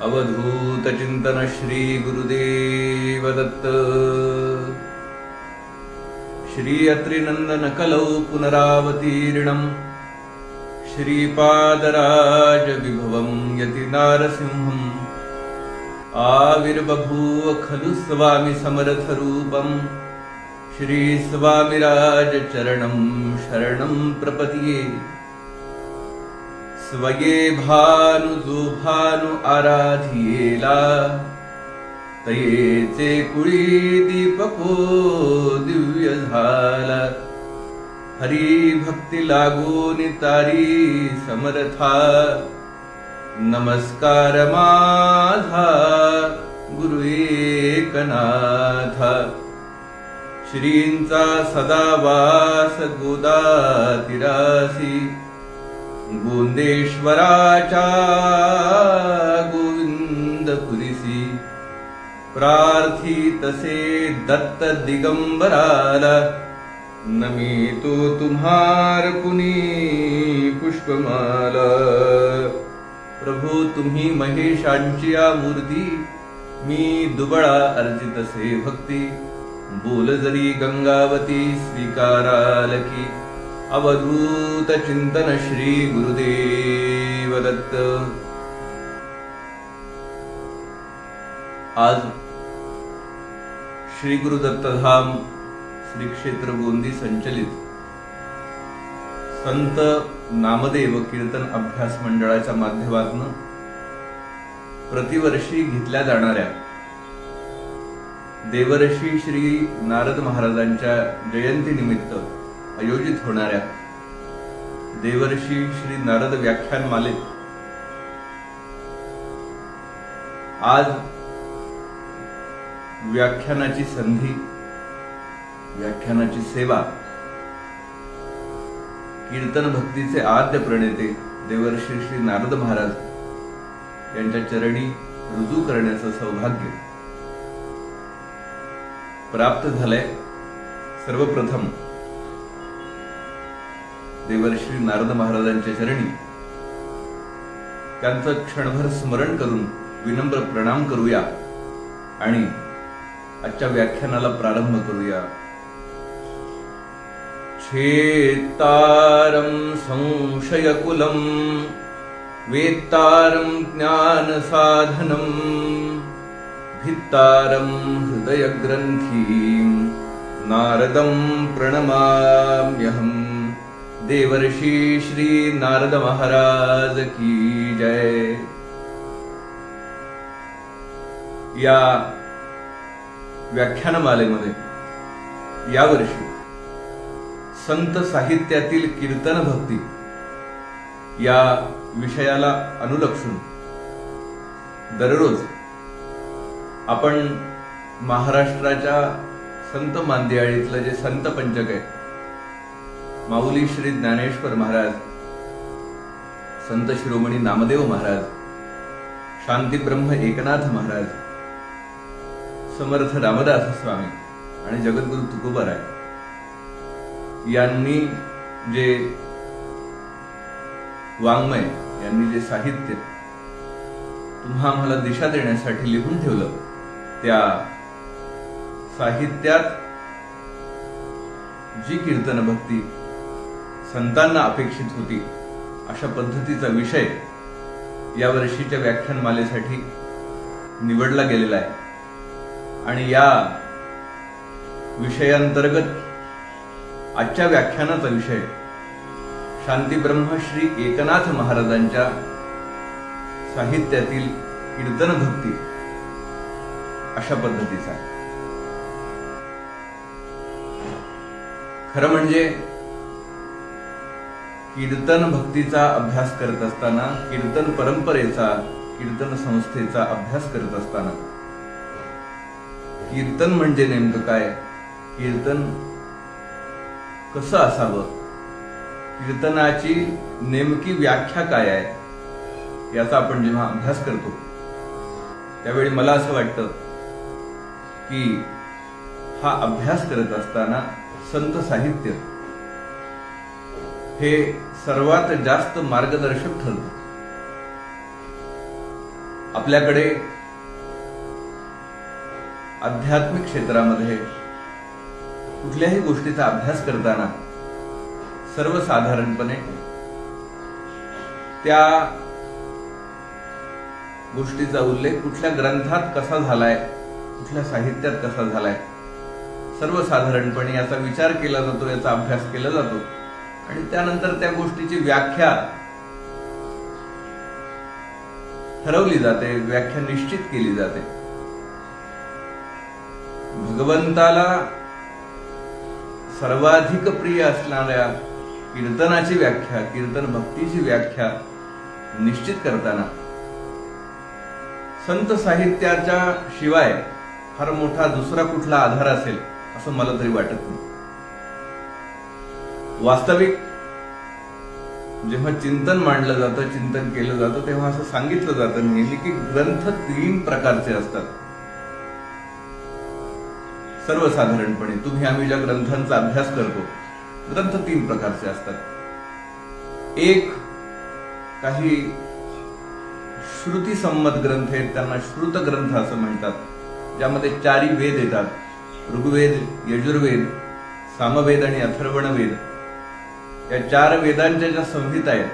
अवधूत चिंतन श्री गुरुदेव दत्त। श्री अत्रिनंदन कलौ पुनरावतीर्णम् श्रीपादराज विभवं यति नारसिंहम् आविर्बभूव खलु स्वामी समर्थ रूपम्। श्री स्वामिराज चरणं शरणं प्रपद्ये। स्वये भानु जो भानु आराधियेला तयेचे कुळी दीपको दिव्य झाला। हरी भक्ती लागून तारी समर्था नमस्कार माझा गुरु एकनाथा। श्रींचा सदा वास गोदातिरासी गोंदेश्वराच्या गोविंदपुरीसी। प्रार्थी तसे दत्त दिगंबराला नमितो तुम्हार पुनी पुष्पमाला। प्रभू तुम्ही महेशांची मूर्ती मी दुबळा अर्जितसे भक्ती। बोल जरी गंगावती स्वीकाराल की अवधूत चिंतन श्री गुरुदेव दत्त। आज श्री गुरुदत्तधाम श्री क्षेत्र गोंदी संचलित संत नामदेव कीर्तन अभ्यास मंडळाच्या माध्यमातून प्रतिवर्षी घेतल्या जाणाऱ्या देवर्षी श्री नारद महाराजांच्या जयंतीनिमित्त आयोजित होणाऱ्या देवर्षी श्री नारद व्याख्यान मालेत आज व्याख्यानाची संधी, व्याख्यानाची सेवा कीर्तन भक्तीचे आद्य प्रणेते देवर्षी श्री नारद महाराज यांच्या चरणी रुजू करण्याचं सौभाग्य प्राप्त झालंय। सर्वप्रथम देवर्षी नारद महाराजांच्या चरणी त्यांचं क्षणभर स्मरण करून विनम्र प्रणाम करूया आणि आजच्या व्याख्यानाला प्रारंभ करूया। छेत्तारं संशयकुलं वेत्तारं ज्ञानसाधनं भित्तारं हृदयग्रन्थीं नारदं प्रणमाम्यहम्। देवर्षि श्री नारद महाराज की जय। या व्याख्यानमालेमध्ये यावर्षी संत साहित्यातील कीर्तन भक्ती या विषयाला अनुलक्षून दररोज आपण महाराष्ट्राच्या संत मांदियाळीतलं जे संत पंचक आहे, माऊली श्री ज्ञानेश्वर महाराज, संत शिरोमणी नामदेव महाराज, शांती ब्रह्म एकनाथ महाराज, समर्थ रामदास स्वामी आणि जगद्गुरु तुकोबाराय यांनी जे वाङ्मय, यांनी जे साहित्य तुम्हा आम्हाला दिशा देण्यासाठी लिहून ठेवलं, त्या साहित्यात जी कीर्तन भक्ती संतांना अपेक्षित होती अशा पद्धतीचा विषय या वर्षीच्या व्याख्यानमालेसाठी निवडला गेलेला आहे। आणि या विषयांतर्गत आजच्या व्याख्यानाचा विषय शांती ब्रह्म श्री एकनाथ महाराजांच्या साहित्यातील कीर्तन भक्ती अशा पद्धतीचा आहे। खरं म्हणजे कीर्तन भक्तीचा अभ्यास करत असताना, कीर्तन परंपरेचा, कीर्तन संस्थेचा अभ्यास करत असताना कीर्तन म्हणजे नेमकं काय, कीर्तन कसं असावं, कीर्तनाची नेमकी व्याख्या काय आहे याचा आपण जेव्हा अभ्यास करतो त्यावेळी मला असं वाटतं की हा अभ्यास करत असताना संत साहित्य हे सर्वात जास्त मार्गदर्शक ठरतं। आपल्याकडे आध्यात्मिक क्षेत्रामध्ये कुठल्याही गोष्टीचा अभ्यास करताना सर्वसाधारणपणे त्या गोष्टीचा उल्लेख कुठल्या ग्रंथात कसा झालाय, कुठल्या साहित्यात कसा झालाय, सर्वसाधारणपणे याचा विचार केला जातो, याचा अभ्यास केला जातो आणि त्यानंतर त्या गोष्टीची व्याख्या ठरवली जाते, व्याख्या निश्चित केली जाते। भगवंताला सर्वाधिक प्रिय असणाऱ्या कीर्तनाची व्याख्या, कीर्तन भक्तीची व्याख्या निश्चित करताना संत साहित्याच्या शिवाय फार मोठा दुसरा कुठला आधार असेल असं मला तरी वाटत नाही। वास्तविक जेव्हा चिंतन मांडलं जातं, चिंतन केलं जातं, तेव्हा असं सांगितलं जातं नेहमी की ग्रंथ 3 प्रकारचे असतात। सर्वसाधारणपणे आम्ही ज्या ग्रंथांचा अभ्यास करतो, ग्रंथ 3 प्रकारचे असतात। एक काही श्रुती संमत ग्रंथ आहेत, त्यांना श्रुत ग्रंथ असं म्हणतात, ज्यामध्ये 4 वेद येतात, ऋग्वेद, यजुर्वेद, सामवेद आणि अथर्वण वेद। या 4 वेदांच्या ज्या संहिता आहेत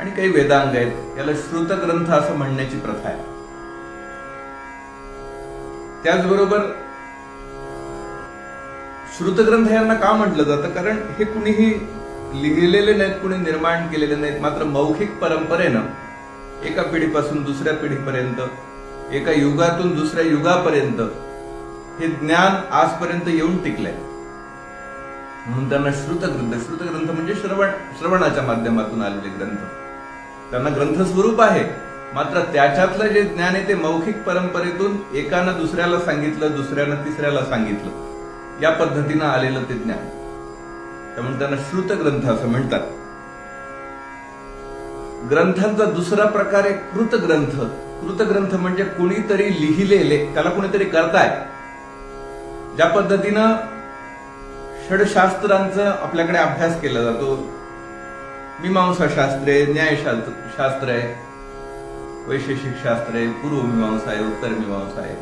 आणि काही वेदांग आहेत, याला श्रुत ग्रंथ असं म्हणण्याची प्रथा आहे। त्याचबरोबर श्रुतग्रंथ यांना का म्हटलं जातं? कारण हे कुणीही लिहिलेले नाहीत, कुणी निर्माण केलेले नाहीत, मात्र मौखिक परंपरेनं एका पिढीपासून दुसऱ्या पिढीपर्यंत, एका युगातून दुसऱ्या युगापर्यंत हे ज्ञान आजपर्यंत येऊन टिकलंय, म्हणून त्यांना श्रुतग्रंथ। श्रुतग्रंथ म्हणजे श्रवणाच्या माध्यमातून आलेले ग्रंथ, त्यांना ग्रंथ स्वरूप आहे, मात्र त्याच्यातलं जे ज्ञान आहे ते मौखिक परंपरेतून एकानं दुसऱ्याला सांगितलं, दुसऱ्यानं तिसऱ्याला सांगितलं, या पद्धतीनं आलेलं ते ज्ञान, त्यामुळे त्यांना श्रुत ग्रंथ असं म्हणतात। ग्रंथांचा दुसरा प्रकार आहे कृत ग्रंथ। कृत ग्रंथ म्हणजे कुणीतरी लिहिलेले, त्याला कुणीतरी करताय। ज्या पद्धतीनं षडशास्त्रांचा आपल्याकडे अभ्यास केला जातो, मीमांसा शास्त्र आहे, न्यायशास्त्र आहे, वैशेषिक शास्त्र आहे, पूर्व मीमांसा आहे, उत्तर मीमांसा आहे,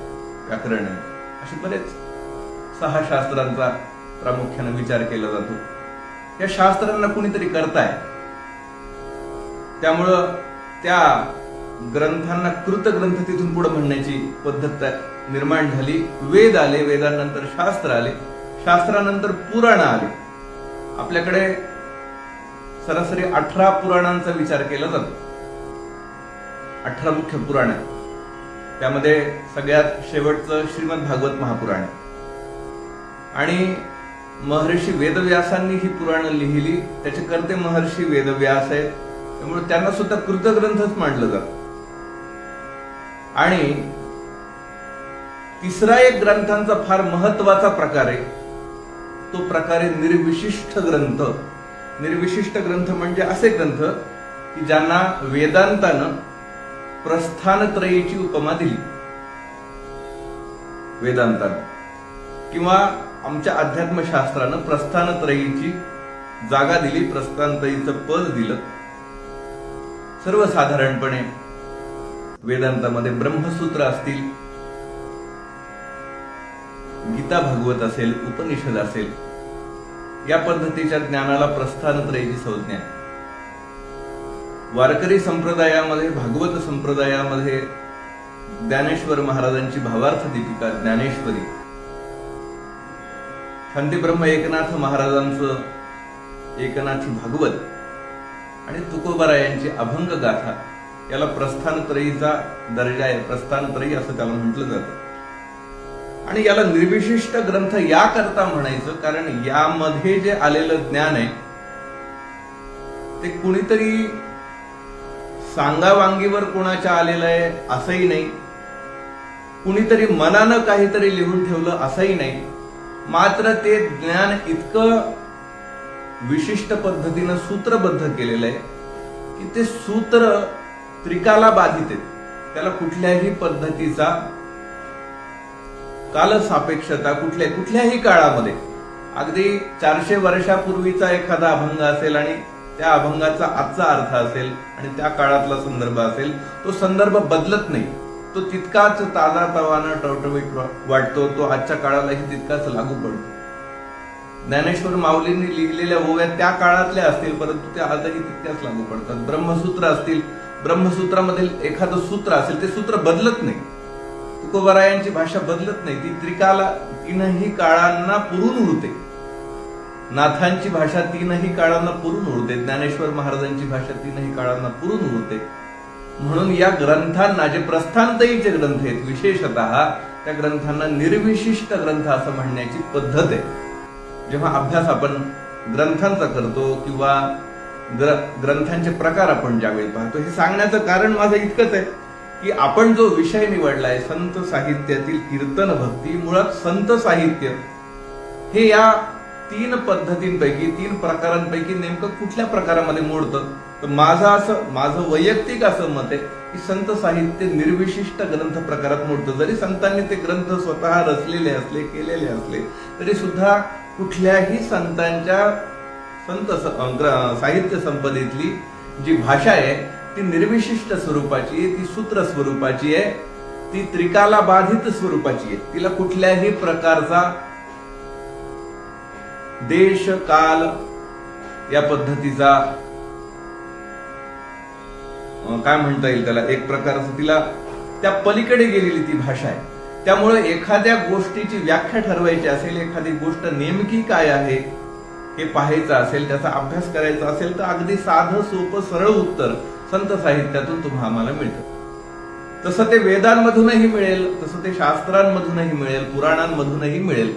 व्याकरण आहे, असे बरेच 6 शास्त्रांचा प्रामुख्याने विचार केला जातो। या शास्त्रांना कुणीतरी करताय, त्यामुळं त्या ग्रंथांना कृत ग्रंथ तिथून पुढे म्हणण्याची पद्धत निर्माण झाली। वेद आले, वेदांनंतर शास्त्र आले, शास्त्रानंतर पुराण आले। आपल्याकडे सरासरी 18 पुराणांचा विचार केला जातो, 18 मुख्य पुराण आहे। त्यामध्ये सगळ्यात शेवटचं श्रीमद भागवत महापुराण आहे आणि महर्षी वेदव्यासांनी ही पुराणं लिहिली, त्याचे कर्ते महर्षी वेदव्यास आहेत, त्यामुळे त्यांना सुद्धा कृतग्रंथच मानलं जातं। आणि तिसरा एक ग्रंथांचा फार महत्वाचा प्रकार आहे, तो प्रकार आहे निर्विशिष्ट ग्रंथ। निर्विशिष्ट ग्रंथ म्हणजे असे ग्रंथ की ज्यांना वेदांतानं प्रस्थानत्रयीची उपमा दिली, वेदांतानं किंवा आमच्या अध्यात्मशास्त्रानं प्रस्थानत्रयीची जागा दिली, प्रस्थानत्रयीचं पद दिलं। सर्वसाधारणपणे वेदांतामध्ये ब्रह्मसूत्र असतील, गीता भागवत असेल, उपनिषद असेल, या पद्धतीच्या ज्ञानाला प्रस्थानत्रयीची संज्ञा आहे। वारकरी संप्रदायामध्ये, भागवत संप्रदायामध्ये ज्ञानेश्वर महाराजांची भावार्थ दीपिका ज्ञानेश्वरी, शांतीब्रह्म एकनाथ महाराजांचं एकनाथी भागवत आणि तुकोबारायांची अभंग गाथा, याला प्रस्थानत्रयीचा दर्जा आहे, प्रस्थानत्रयी असं त्याला म्हटलं जातं। आणि याला निर्विशिष्ट ग्रंथ याकरता म्हणायचं कारण यामध्ये जे आलेलं ज्ञान आहे ते कुणीतरी सांगावांगीवर कोणाच्या आलेलं आहे असंही नाही, कुणीतरी मनानं काहीतरी लिहून ठेवलं असंही नाही, मात्र ते ज्ञान इतकं विशिष्ट पद्धतीनं सूत्रबद्ध केलेलं आहे की ते सूत्र त्रिकाला बाधित आहेत, त्याला कुठल्याही पद्धतीचा कालसापेक्षता कुठल्याही काळामध्ये, अगदी 400 वर्षापूर्वीचा एखादा अभंग असेल आणि त्या अभंगाचा आजचा अर्थ असेल आणि त्या काळातला संदर्भ असेल, तो संदर्भ बदलत नाही. तो तितकाच ताजा तवाना टवटवीत वाटतो. तो आजच्या काळालाही तितकाच लागू पडतो. ज्ञानेश्वर माऊलींनी लिहिलेल्या ओव्या त्या काळातल्या असतील, परंतु त्या आजही तितक्याच लागू पडतात. ब्रह्मसूत्र असतील, ब्रह्मसूत्रामधील एखादं सूत्र असेल, ते सूत्र बदलत नाही. तुकोबारायांची भाषा बदलत नाही. ती त्रिकाला तीनही काळांना पुरून उरते. नाथांची भाषा तीनही काळांना पुरून उरते. ज्ञानेश्वर महाराजांची भाषा तीनही काळांना पुरून उरते. म्हणून या ग्रंथांना, जे प्रस्थानतईचे ग्रंथ आहेत, विशेषतः त्या ग्रंथांना निर्विशिष्ट ग्रंथ असं म्हणण्याची पद्धत आहे. जेव्हा अभ्यास आपण ग्रंथांचा करतो किंवा ग्रंथांचे प्रकार आपण ज्यावेळी पाहतो, हे सांगण्याचं कारण माझं इतकंच आहे की आपण जो विषय निवडलाय संत साहित्यातील कीर्तन भक्ती, मुळात संत साहित्य हे या तीन पद्धतींपैकी, तीन प्रकारांपैकी नेमकं कुठल्या प्रकारामध्ये मोडतं. तर माझं वैयक्तिक असं मत आहे की संत साहित्य निर्विशिष्ट ग्रंथ प्रकारात मोडतं. जरी संतांनी ते ग्रंथ स्वतः रचलेले असले, केलेले असले, तरी सुद्धा कुठल्याही संतांच्या संत साहित्य संपदेतली जी भाषा आहे ती निर्विशिष्ट स्वरूपाची आहे, ती सूत्र स्वरूपाची आहे, ती त्रिकाला बाधित स्वरूपाची आहे. तिला कुठल्याही प्रकारचा देश काल या पद्धतीचा काय म्हणता येईल त्याला, एक प्रकारचं तिला त्या पलीकडे गेलेली ती भाषा आहे. त्यामुळे एखाद्या गोष्टीची व्याख्या ठरवायची असेल, एखादी गोष्ट नेमकी काय आहे हे पाहायचं असेल, त्याचा अभ्यास करायचा असेल, तर अगदी साधं सोपं सरळ उत्तर संत साहित्यातून आम्हाला मिळतं. तसं ते वेदांमधूनही मिळेल, तसं ते शास्त्रांमधूनही मिळेल, पुराणांमधूनही मिळेल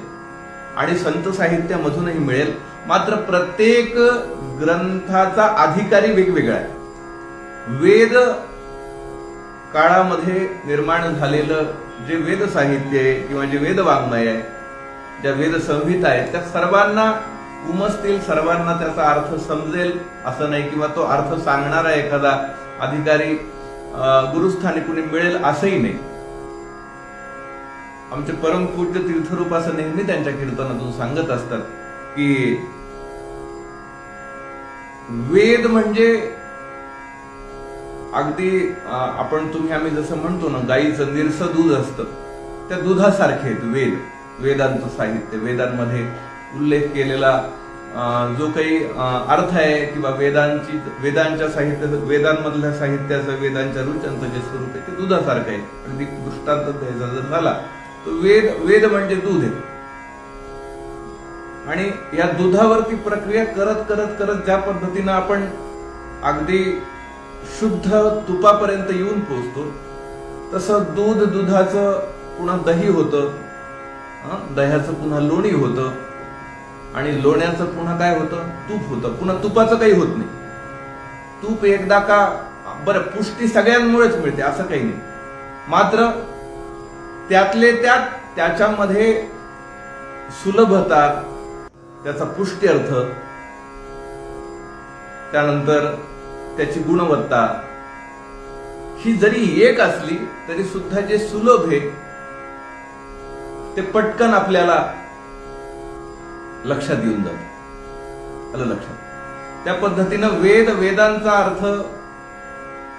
आणि संत साहित्यामधूनही मिळेल. मात्र प्रत्येक ग्रंथाचा अधिकारी वेगवेगळा आहे. वेद काळामध्ये निर्माण झालेलं जे वेद साहित्य आहे किंवा जे वेद वाङ्मय आहे, ज्या वेद संहिता आहेत, त्या सर्वांना उमजतील, सर्वांना त्याचा अर्थ समजेल असं नाही, किंवा तो अर्थ सांगणारा एखादा अधिकारी गुरुस्थानी कुणी मिळेल असंही नाही. आमचे परमपूज्य तीर्थरूप असं नेहमी त्यांच्या कीर्तनातून सांगत असतात की वेद म्हणजे अगदी आम्ही जसं म्हणतो ना, गाईचं निरसं दूध असतं, त्या दुधासारखे आहेत वेद. वेदांचं साहित्य, वेदांमध्ये उल्लेख केलेला जो काही अर्थ आहे किंवा वेदांच्या साहित्य, वेदांमधल्या साहित्याचं, वेदांच्या रुचांचं जे स्वरूप आहे ते दुधासारखं आहे. अगदी दृष्टांत द्यायचा जर झाला तर वेद म्हणजे दूध आहे. आणि या दुधावरती प्रक्रिया करत करत करत ज्या पद्धतीनं आपण अगदी शुद्ध तुपापर्यंत येऊन पोहोचतो, तसं दुधाचं पुन्हा दही होतं, दह्याचं पुन्हा लोणी होतं, आणि लोण्याचं पुन्हा काय होतं, तूप होतं. पुन्हा तुपाचं काही होत नाही. तूप एकदा का बरं, पुष्टी सगळ्यांमुळेच मिळते असं काही नाही. मात्र त्यातले त्यात त्याच्यामध्ये सुलभता, त्याचा पुष्ट्यर्थ, त्यानंतर त्याची गुणवत्ता ही जरी एक असली तरी सुद्धा जे सुलभ आहे ते पटकन आपल्याला लक्षात येऊन जातं. आलं लक्षात? त्या पद्धतीनं वेदांचा अर्थ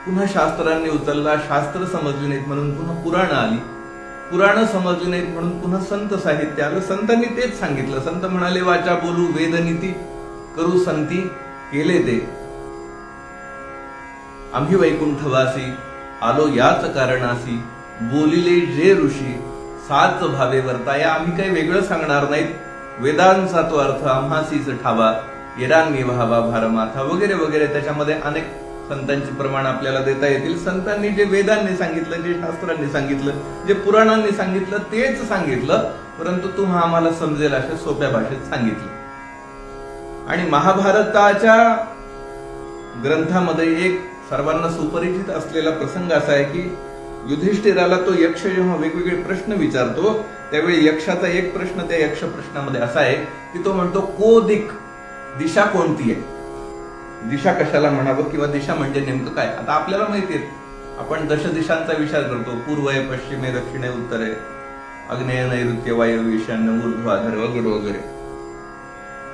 पुन्हा शास्त्रांनी उचलला. शास्त्र समजली नाहीत म्हणून पुन्हा पुराण आली. पुराण समजली नाहीत म्हणून पुन्हा संत साहित्य आलं. संतांनी तेच सांगितलं. संत म्हणाले, वाचा बोलू वेदनीती, करू संती केले ते. आम्ही वैकुंठवासी आलो याच कारणासी, बोलिले जे ऋषी साच भावे वर्ताया. आम्ही काही वेगळं सांगणार नाहीत. वेदांचा तो अर्थ आम्हासीच ठावा, येरांगी व्हावा भारमाथा वगैरे वगैरे. त्याच्यामध्ये अनेक संतांची प्रमाण आपल्याला देता येतील. संतांनी जे वेदांनी सांगितलं, जे शास्त्रांनी सांगितलं, जे पुराणांनी सांगितलं तेच सांगितलं, परंतु तुम्हा आम्हाला समजेल अशा सोप्या भाषेत सांगितलं. आणि महाभारताच्या ग्रंथामध्ये एक सर्वांना सुपरिचित असलेला प्रसंग असा आहे की युधिष्ठिराला तो यक्ष जेव्हा वेगवेगळे प्रश्न विचारतो, त्यावेळी यक्षाचा एक प्रश्न त्या यक्ष प्रश्नामध्ये असा आहे की तो म्हणतो, को दिक, दिशा कोणती आहे? दिशा कशाला म्हणावं किंवा दिशा म्हणजे नेमकं काय? आता आपल्याला माहिती आहे, आपण दश दिशांचा विचार करतो. पूर्व आहे, पश्चिम आहे, दक्षिण आहे, उत्तर आहे, आग्नेय, नैऋत्य, वायव्य, ईशान्य, ऊर्ध्वाधर वगैरे वगैरे.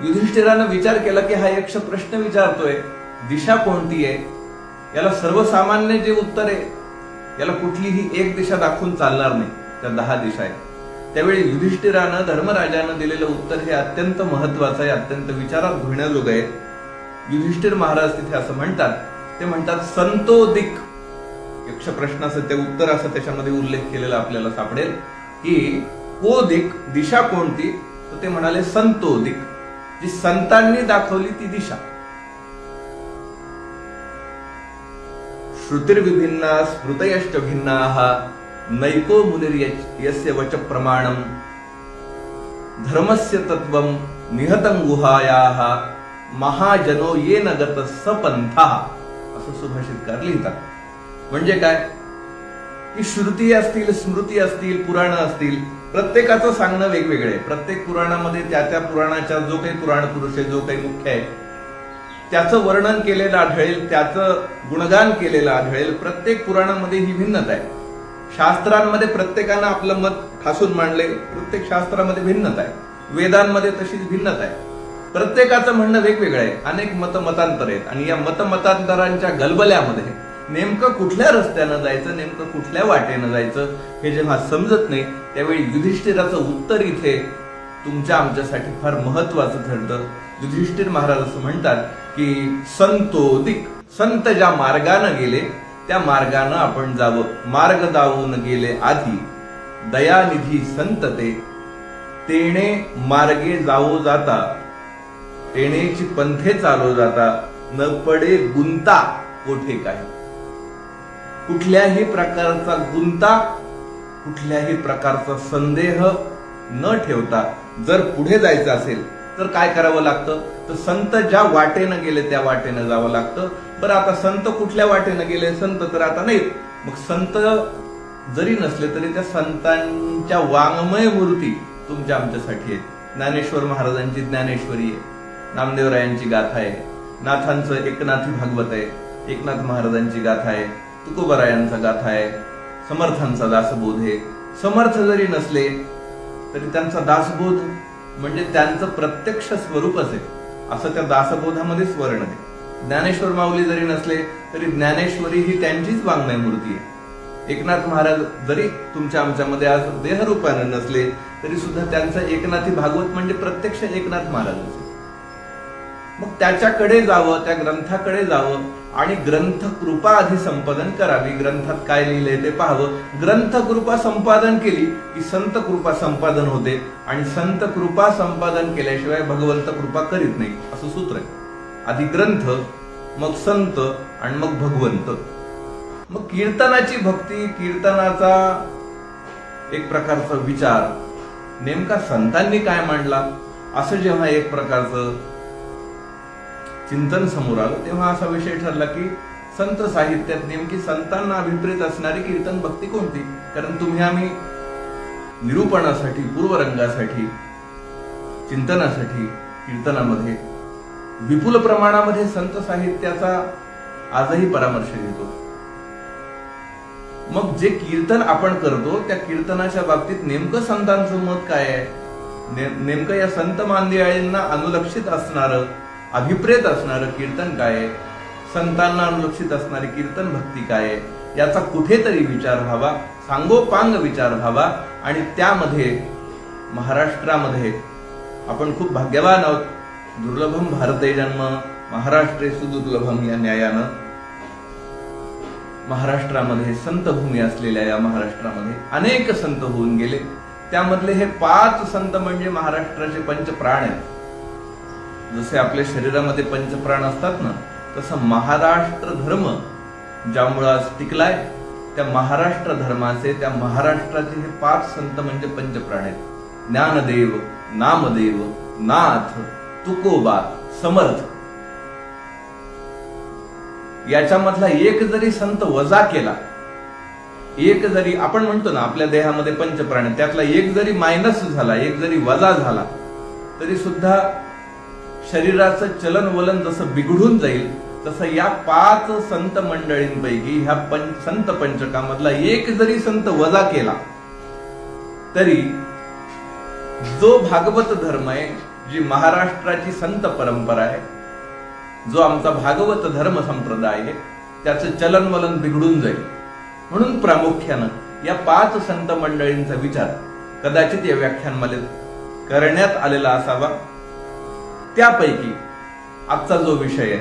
युधिष्ठिरानं विचार केला की हा यक्ष प्रश्न विचारतोय दिशा कोणती आहे, याला सर्वसामान्य जे उत्तर आहे, याला कुठलीही एक दिशा दाखवून चालणार नाही, त्या 10 दिशा आहेत. त्यावेळी युधिष्ठिरानं धर्मराजानं दिलेलं उत्तर हे अत्यंत महत्वाचं आहे, अत्यंत विचारात घेण्याजोगं आहे. युधिष्ठिर महाराज तिथे असं म्हणतात, ते म्हणतात संतो दिक. यक्ष प्रश्नाचं ते उत्तर असं त्याच्यामध्ये उल्लेख केलेला आपल्याला सापडेल की को दिक, दिशा कोणती, तर ते म्हणाले संतो दिक, जी संतांनी दाखवली ती दिशा. श्रुतिर्विभिन्ना स्मृतयश्च भिन्नाः नैको मुनिर्यस्य वच प्रमाणम धर्मस्य तत्वं निहतं गुहायाः महाजनो येन गत सपंथः, असं सुभाषितकार लिहितात. म्हणजे काय की श्रुती असतील, स्मृती असतील, पुराण असतील, प्रत्येकाचं सांगणं वेगवेगळं आहे. प्रत्येक पुराणामध्ये त्या त्या पुराणाच्या जो काही पुराण पुरुष आहे, जो काही मुख्य आहे, त्याचं वर्णन केलेलं आढळेल, त्याचं गुणगान केलेलं आढळेल. प्रत्येक पुराणामध्ये ही भिन्नता आहे. शास्त्रांमध्ये प्रत्येकानं आपलं मत ठासून मांडले, प्रत्येक शास्त्रामध्ये भिन्नता आहे. वेदांमध्ये तशीच भिन्नता आहे. प्रत्येकाचं म्हणणं वेगवेगळं आहे. अनेक मतांतर आहेत आणि या मतांतरांच्या गलबल्यामध्ये नेमकं कुठल्या रस्त्यानं जायचं, नेमकं कुठल्या वाटेनं जायचं हे जेव्हा समजत नाही, त्यावेळी युधिष्ठिराचं उत्तर इथे तुमच्या आमच्यासाठी फार महत्वाचं ठरतं. युधिष्ठिर महाराज असं म्हणतात की संतो दिक, संत ज्या मार्गानं गेले त्या मार्गानं आपण जावं. मार्ग दावून गेले आधी दयानिधी संत तेणे मार्गे जावो जाता, तेणेची पंथे चालो जाता, न पडे गुंता कोठे काय. कुठल्याही प्रकारचा गुंता, कुठल्याही प्रकारचा संदेह न ठेवता जर पुढे जायचं असेल तर काय करावं लागतं, तर संत ज्या वाटेनं गेले त्या वाटेनं जावं लागतं. बरं, आता संत कुठल्या वाटेनं गेले, संत तर आता नाहीत. मग संत जरी नसले तरी त्या संतांच्या वाङ्मय मूर्ती तुमच्या आमच्यासाठी आहेत. ज्ञानेश्वर महाराजांची ज्ञानेश्वरी आहे, नामदेवरायांची गाथा आहे, नाथांचं एकनाथी भागवत आहे, एकनाथ महाराजांची गाथा आहे, तुकोबरायांचा गाथा आहे, समर्थांचा दासबोध आहे. समर्थ जरी नसले तरी त्यांचा दासबोध म्हणजे त्यांचं प्रत्यक्ष स्वरूपच आहे, असं त्या दासबोधामध्येच वर्णन आहे. ज्ञानेश्वर माऊली जरी नसले तरी ज्ञानेश्वरी ही त्यांचीच वाङ्मय मूर्ती आहे. एकनाथ महाराज जरी तुमच्या आमच्यामध्ये आज देहरूपाने नसले तरी सुद्धा त्यांचं एकनाथी भागवत म्हणजे प्रत्यक्ष एकनाथ महाराज असेल. मग त्याच्याकडे जावं, त्या ग्रंथाकडे जावं आणि ग्रंथ कृपा आधी संपादन करावी. ग्रंथात काय लिहिलंय ते पाहावं. ग्रंथ कृपा संपादन केली की संत कृपा संपादन होते आणि संत कृपा संपादन केल्याशिवाय भगवंत कृपा करीत नाही, असं सूत्र आहे. आधी ग्रंथ, मग संत आणि मग भगवंत. मग कीर्तनाची भक्ती, कीर्तनाचा एक प्रकारचा विचार नेमका संतांनी काय मांडला, असं जेव्हा एक प्रकारचं चिंतन समोर आलं तेव्हा असा विषय ठरला की संत साहित्यात नेमकी संतांना अभिप्रेत असणारी कीर्तन भक्ती कोणती. कारण तुम्ही आम्ही निरूपणासाठी, पूर्वरंगासाठी, चिंतनासाठी कीर्तनामध्ये विपुल प्रमाणामध्ये संत साहित्याचा आजही परामर्श घेतो. मग जे कीर्तन आपण करतो त्या कीर्तनाच्या बाबतीत नेमकं संतांचं मत काय आहे, नेमकं या संत मांदियाळींना अनुलक्षित असणारं, अभिप्रेत असणारं कीर्तन काय आहे, संतांना अनुलक्षित असणारी कीर्तन भक्ती काय आहे, याचा कुठेतरी विचार व्हावा, सांगोपांग विचार व्हावा. आणि त्यामध्ये महाराष्ट्रामध्ये आपण खूप भाग्यवान आहोत. दुर्लभम भारते जन्म महाराष्ट्रे सुदुर्लभम या न्यायानं महाराष्ट्रामध्ये संतभूमी असलेल्या या महाराष्ट्रामध्ये अनेक संत होऊन गेले. त्यामधले हे 5 संत म्हणजे महाराष्ट्राचे पंचप्राण आहेत. जसे आपल्या शरीरामध्ये पंचप्राण असतात ना, तसं महाराष्ट्र धर्म ज्यामुळे आज टिकलाय, त्या महाराष्ट्र धर्माचे, त्या महाराष्ट्राचे हे 5 संत म्हणजे पंचप्राण आहेत. ज्ञानदेव, नामदेव, नाथ, तुकोबा, समर्थ. याच्यामधला एक जरी संत वजा केला, एक जरी आपण म्हणतो ना आपल्या देहामध्ये पंचप्राण, त्यातला एक जरी मायनस झाला, एक जरी वजा झाला, तरी सुद्धा शरीराचं चलन वलन जसं बिघडून जाईल तसं या 5 संत मंडळींपैकी ह्या संत पंचकामधला एक जरी संत वजा केला तरी जो भागवत धर्म आहे, जी महाराष्ट्राची संत परंपरा आहे, जो आमचा भागवत धर्म संप्रदाय आहे त्याचं चलनवलन बिघडून जाईल. म्हणून प्रामुख्यानं या 5 संत मंडळींचा विचार कदाचित या व्याख्यानमालेत करण्यात आलेला असावा. त्यापैकी आजचा जो विषय आहे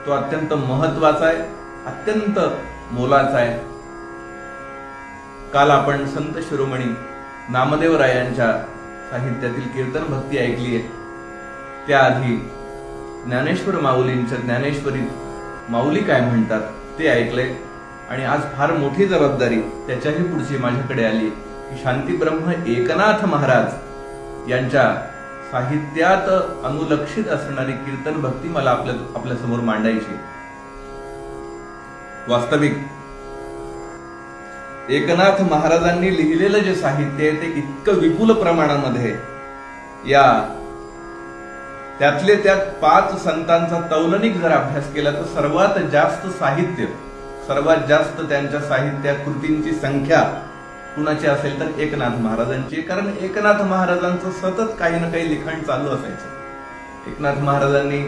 तो अत्यंत महत्वाचा आहे, अत्यंत मोलाचा आहे. काल आपण संत शिरोमणी नामदेवरायांच्या साहित्यातील कीर्तन भक्ती ऐकली आहे. त्याआधी ज्ञानेश्वर माऊलींच्या ज्ञानेश्वरी माऊली काय म्हणतात ते ऐकलंय. आणि आज फार मोठी जबाबदारी त्याच्याही पुढची माझ्याकडे आली की शांतीब्रह्म एकनाथ महाराज यांच्या साहित्यात अनुलक्षित असणारी कीर्तन भक्ती मला आपल्या समोर मांडायची. वास्तविक एकनाथ महाराजांनी लिहिलेलं जे साहित्य आहे ते इतकं विपुल प्रमाणामध्ये या त्यातले त्यात 5 संतांचा तौलनिक जर अभ्यास केला तर सर्वात जास्त साहित्य, सर्वात जास्त त्यांच्या साहित्यात कृतींची संख्या कुणाची असेल तर एकनाथ महाराजांची. कारण एकनाथ महाराजांचं सतत काही ना काही लिखाण चालू असायचं. एकनाथ महाराजांनी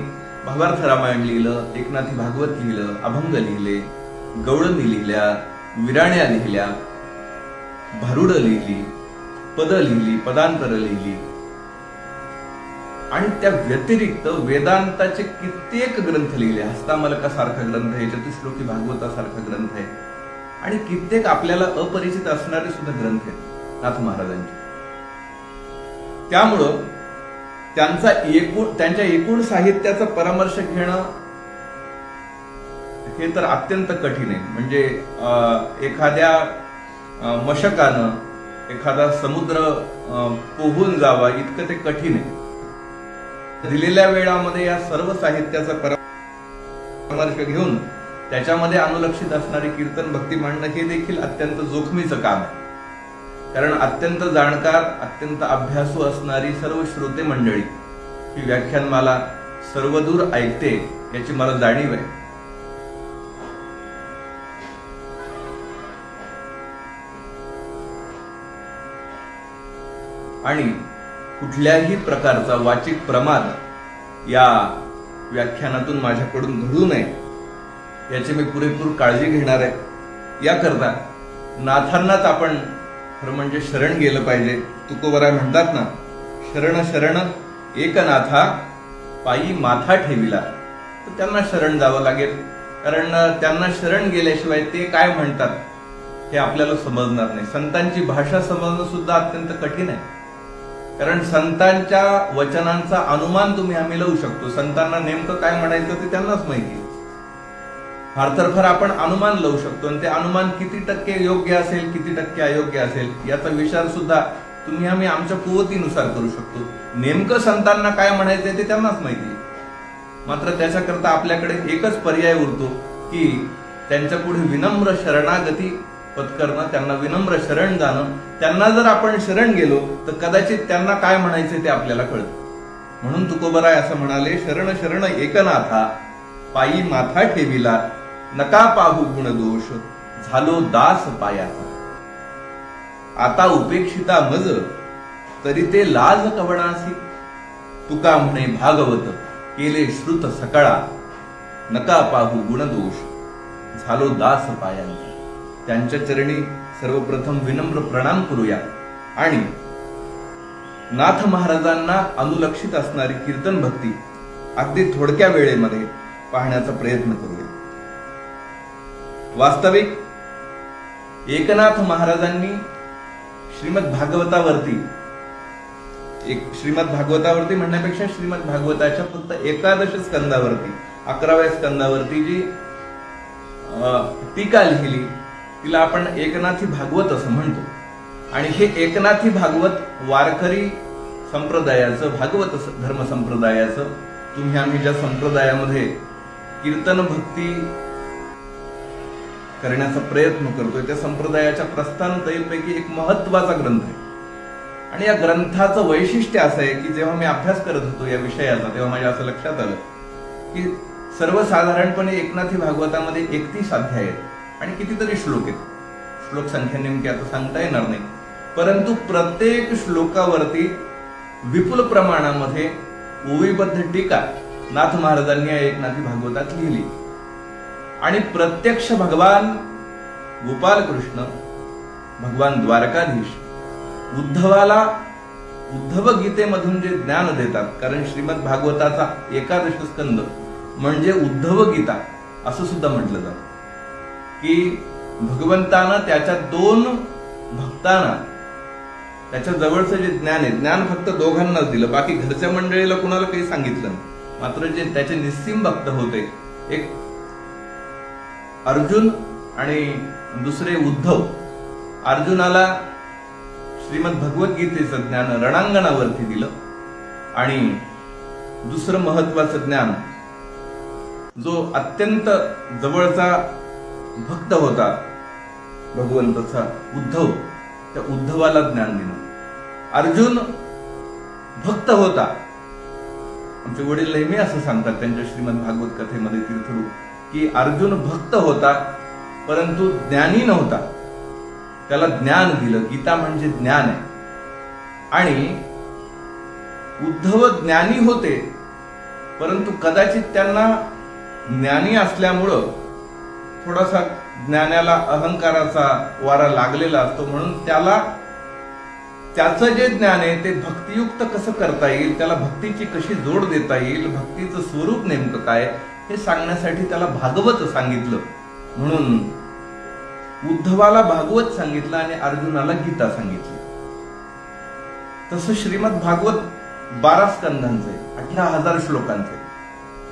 भावार्थ रामायण लिहिलं, एकनाथी भागवत लिहिलं, अभंग लिहिले, गवळणी लिहिल्या, विराण्या लिहिल्या, भारुड लिहिली, पद लिहिली, पदांतर लिहिली. आणि त्या व्यतिरिक्त वेदांताचे कित्येक ग्रंथ लिहिले. हस्तामलका सारखा ग्रंथ आहे, चतुश्लोकी भागवतासारखा ग्रंथ आहे आणि कित्येक आपल्याला अपरिचित असणारे सुद्धा ग्रंथ आहेत नाथ महाराजांचे. त्यामुळं त्यांच्या एकूण साहित्याचा परामर्श घेणं हे तर अत्यंत कठीण आहे. म्हणजे एखाद्या मशकानं एखादा समुद्र पोहून जावा इतकं ते कठीण आहे. दिलेल्या वेळामध्ये या सर्व साहित्याचा परामर्श घेऊन त्याच्यामध्ये अनुलक्षित असणारी कीर्तन भक्ती मांडणं हे देखील अत्यंत जोखमीचं काम आहे. कारण अत्यंत जाणकार, अत्यंत अभ्यासू असणारी सर्व श्रोते मंडळी ही व्याख्यानमाला सर्वदूर ऐकते याची मला जाणीव आहे. आणि कुठल्याही प्रकारचा वाचिक प्रमाद या व्याख्यानातून माझ्याकडून घडू नये याची मी पुरेपूर काळजी घेणार आहे. याकरता नाथांनाच आपण खरं म्हणजे शरण गेलं पाहिजे. तुकोबराय म्हणतात ना, शरण शरण एकनाथा पायी माथा ठेविला. तर त्यांना शरण जावं लागेल. कारण त्यांना शरण गेल्याशिवाय ते काय म्हणतात हे आपल्याला समजणार नाही. संतांची भाषा समजणं सुद्धा अत्यंत कठीण आहे. कारण संतांच्या वचनांचा अनुमान आम्ही लावू शकतो. संतांना नेमकं काय म्हणायचं ते त्यांनाच माहिती. फार तर फार आपण अनुमान लावू शकतो आणि ते अनुमान किती टक्के योग्य असेल, किती टक्के अयोग्य असेल याचा विचार सुद्धा आम्ही आमच्या कुवतीनुसार करू शकतो. नेमकं संतांना काय म्हणायचंय ते त्यांनाच माहिती. मात्र त्याच्याकरता आपल्याकडे एकच पर्याय उरतो की त्यांच्या पुढे विनम्र शरणागती पत्करणं, त्यांना विनम्र शरण जाणं. त्यांना जर आपण शरण गेलो तर कदाचित त्यांना काय म्हणायचे ते आपल्याला कळतं. म्हणून तुकोबराय असं म्हणाले, शरण शरण एकनाथा पायी माथा ठेविला, नका पाहू गुण दोष झालो दास पायाचा. आता उपेक्षिता मज तरी ते लाज कवणासी, तुका म्हणे भागवत केले श्रुत सकळा, नका पाहू गुण दोष झालो दास पायांचा. त्यांच्या चरणी सर्वप्रथम विनम्र प्रणाम करूया आणि नाथ महाराजांना अनुलक्षित असणारी कीर्तन भक्ती अगदी थोडक्या वेळेमध्ये पाहण्याचा प्रयत्न करूया. वास्तविक एकनाथ महाराजांनी श्रीमद भागवतावरती म्हणण्यापेक्षा श्रीमद भागवताच्या फक्त 11 स्कंदावरती 11व्या स्कंदावरती जी टीका लिहिली तिला आपण एकनाथी भागवत असं म्हणतो. आणि हे एकनाथी भागवत वारकरी संप्रदायाचं, भागवत धर्म संप्रदायाचं, आम्ही ज्या संप्रदायामध्ये कीर्तन भक्ती करण्याचा प्रयत्न करतोय त्या संप्रदायाच्या प्रस्थानत्रयीपैकी एक महत्वाचा ग्रंथ आहे. आणि या ग्रंथाचं वैशिष्ट्य असं आहे की जेव्हा मी अभ्यास करत होतो या विषयाचा तेव्हा माझ्या असं लक्षात आलं की सर्वसाधारणपणे एकनाथी भागवतामध्ये 31 अध्याय आहेत आणि कितीतरी श्लोक आहेत. श्लोक संख्या नेमकी आता सांगता येणार नाही, परंतु प्रत्येक श्लोकावरती विपुल प्रमाणामध्ये ओवीबद्ध टीका नाथ महाराजांनी या एकनाथी भागवतात लिहिली. आणि प्रत्यक्ष भगवान गोपाल कृष्ण, भगवान द्वारकाधीश उद्धवाला उद्धव गीतेमधून जे ज्ञान देतात, कारण श्रीमद भागवताचा 11 स्कंद म्हणजे उद्धव गीता असं सुद्धा म्हटलं जातं, की भगवंतानं त्याच्या 2 भक्तांना त्याच्या जवळचं जे ज्ञान आहे, ज्ञान फक्त दोघांनाच दिलं, बाकी घरच्या मंडळीला कुणाला काही सांगितलं नाही. मात्र जे त्याचे निस्सीम भक्त होते, एक अर्जुन आणि दुसरे उद्धव, अर्जुनाला श्रीमद भगवद्गीतेचं ज्ञान रणांगणावरती दिलं आणि दुसरं महत्वाचं ज्ञान जो अत्यंत जवळचा भक्त होता भगवंताचा उद्धव, त्या उद्धवाला ज्ञान दिलं. अर्जुन भक्त होता. आमचे वडील नेहमी असं सांगतात त्यांच्या श्रीमद भागवत कथेमध्ये तीर्थरूप, की अर्जुन भक्त होता परंतु ज्ञानी नव्हता. त्याला ज्ञान दिलं. गीता म्हणजे ज्ञान आहे. आणि उद्धव ज्ञानी होते परंतु कदाचित त्यांना ज्ञानी असल्यामुळं थोडासा ज्ञानाला अहंकाराचा वारा लागलेला असतो, म्हणून त्याचं जे ज्ञान आहे ते भक्तियुक्त कसं करता येईल, त्याला भक्तीची कशी जोड देता येईल, भक्तीचं स्वरूप नेमकं काय हे सांगण्यासाठी त्याला भागवत सांगितलं. म्हणून उद्धवाला भागवत सांगितलं आणि अर्जुनाला गीता सांगितली. तसं श्रीमद भागवत 12 स्कंदांचं आहे, 18,000 श्लोकांचे.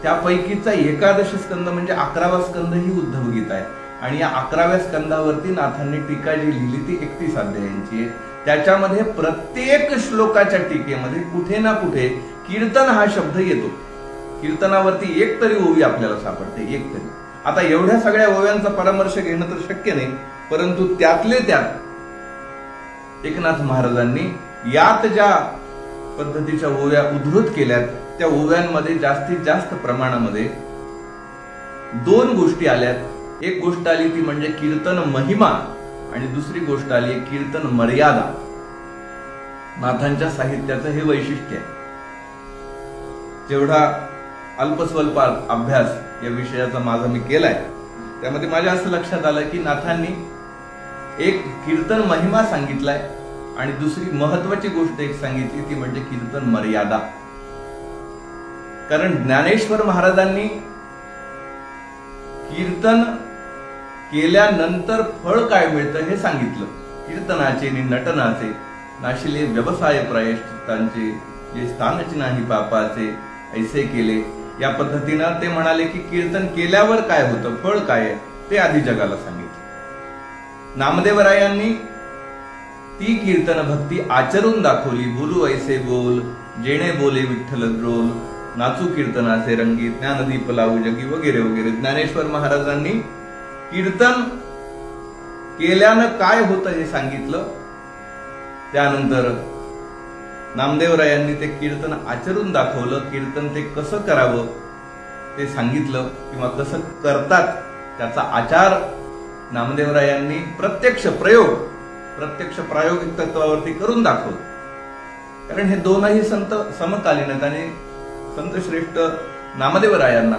त्यापैकीचा 11 स्कंद म्हणजे 11वा स्कंद ही उद्धव गीता आहे. आणि या 11व्या स्कंदावरती नाथांनी टीका जी लिहिली ती 31 अध्यायांची आहे. त्याच्यामध्ये प्रत्येक श्लोकाच्या टीकेमध्ये कुठे ना कुठे कीर्तन हा शब्द येतो. कीर्तनावरती एक तरी ओवी आपल्याला सापडते, एक तरी. आता एवढ्या सगळ्या ओव्यांचा परामर्श घेणं तर शक्य नाही, परंतु त्यातले त्यात एकनाथ महाराजांनी यात ज्या पद्धतीच्या ओव्या उद्धृत केल्यात त्या ओव्यांमध्ये जास्तीत जास्त प्रमाणामध्ये 2 गोष्टी आल्यात. एक गोष्ट आली ती म्हणजे कीर्तन महिमा आणि दुसरी गोष्ट आली कीर्तन मर्यादा. नाथांच्या साहित्याचं हे वैशिष्ट्य आहे. जेवढा अल्पस्वल्प अभ्यास या विषयाचा माझा मी केलाय त्यामध्ये माझ्या असं लक्षात आलं की नाथांनी एक कीर्तन महिमा सांगितलाय आणि दुसरी महत्वाची गोष्ट एक सांगितली ती म्हणजे कीर्तन मर्यादा. कारण ज्ञानेश्वर महाराजांनी कीर्तन केल्यानंतर फळ काय मिळतं हे सांगितलं. कीर्तनाचे नि नटनाचे नाशिले व्यवसाय प्रायश्चित्तांचे जे स्थानच नाही पापाचे ऐसे केले. या पद्धतीनं ते म्हणाले की कीर्तन केल्यावर काय होतं, फळ काय आहे ते आधी जगाला सांगितलं. नामदेवरायांनी ती कीर्तन भक्ती आचरून दाखवली. बोलू ऐसे बोल जेणे बोले विठ्ठल द्रोल, नाचू कीर्तनाचे रंगी, ज्ञानदीप लावू जगी वगैरे वगैरे. ज्ञानेश्वर महाराजांनी कीर्तन केल्यानं काय होतं हे सांगितलं. त्यानंतर नामदेवरायांनी ते कीर्तन आचरून दाखवलं. कीर्तन ते कसं करावं ते सांगितलं किंवा कसं करतात त्याचा आचार नामदेवरायांनी प्रत्यक्ष प्रायोगिक तत्वावरती करून दाखवलं. कारण हे दोनही संत समकालीन आहेत आणि संत श्रेष्ठ नामदेवरायांना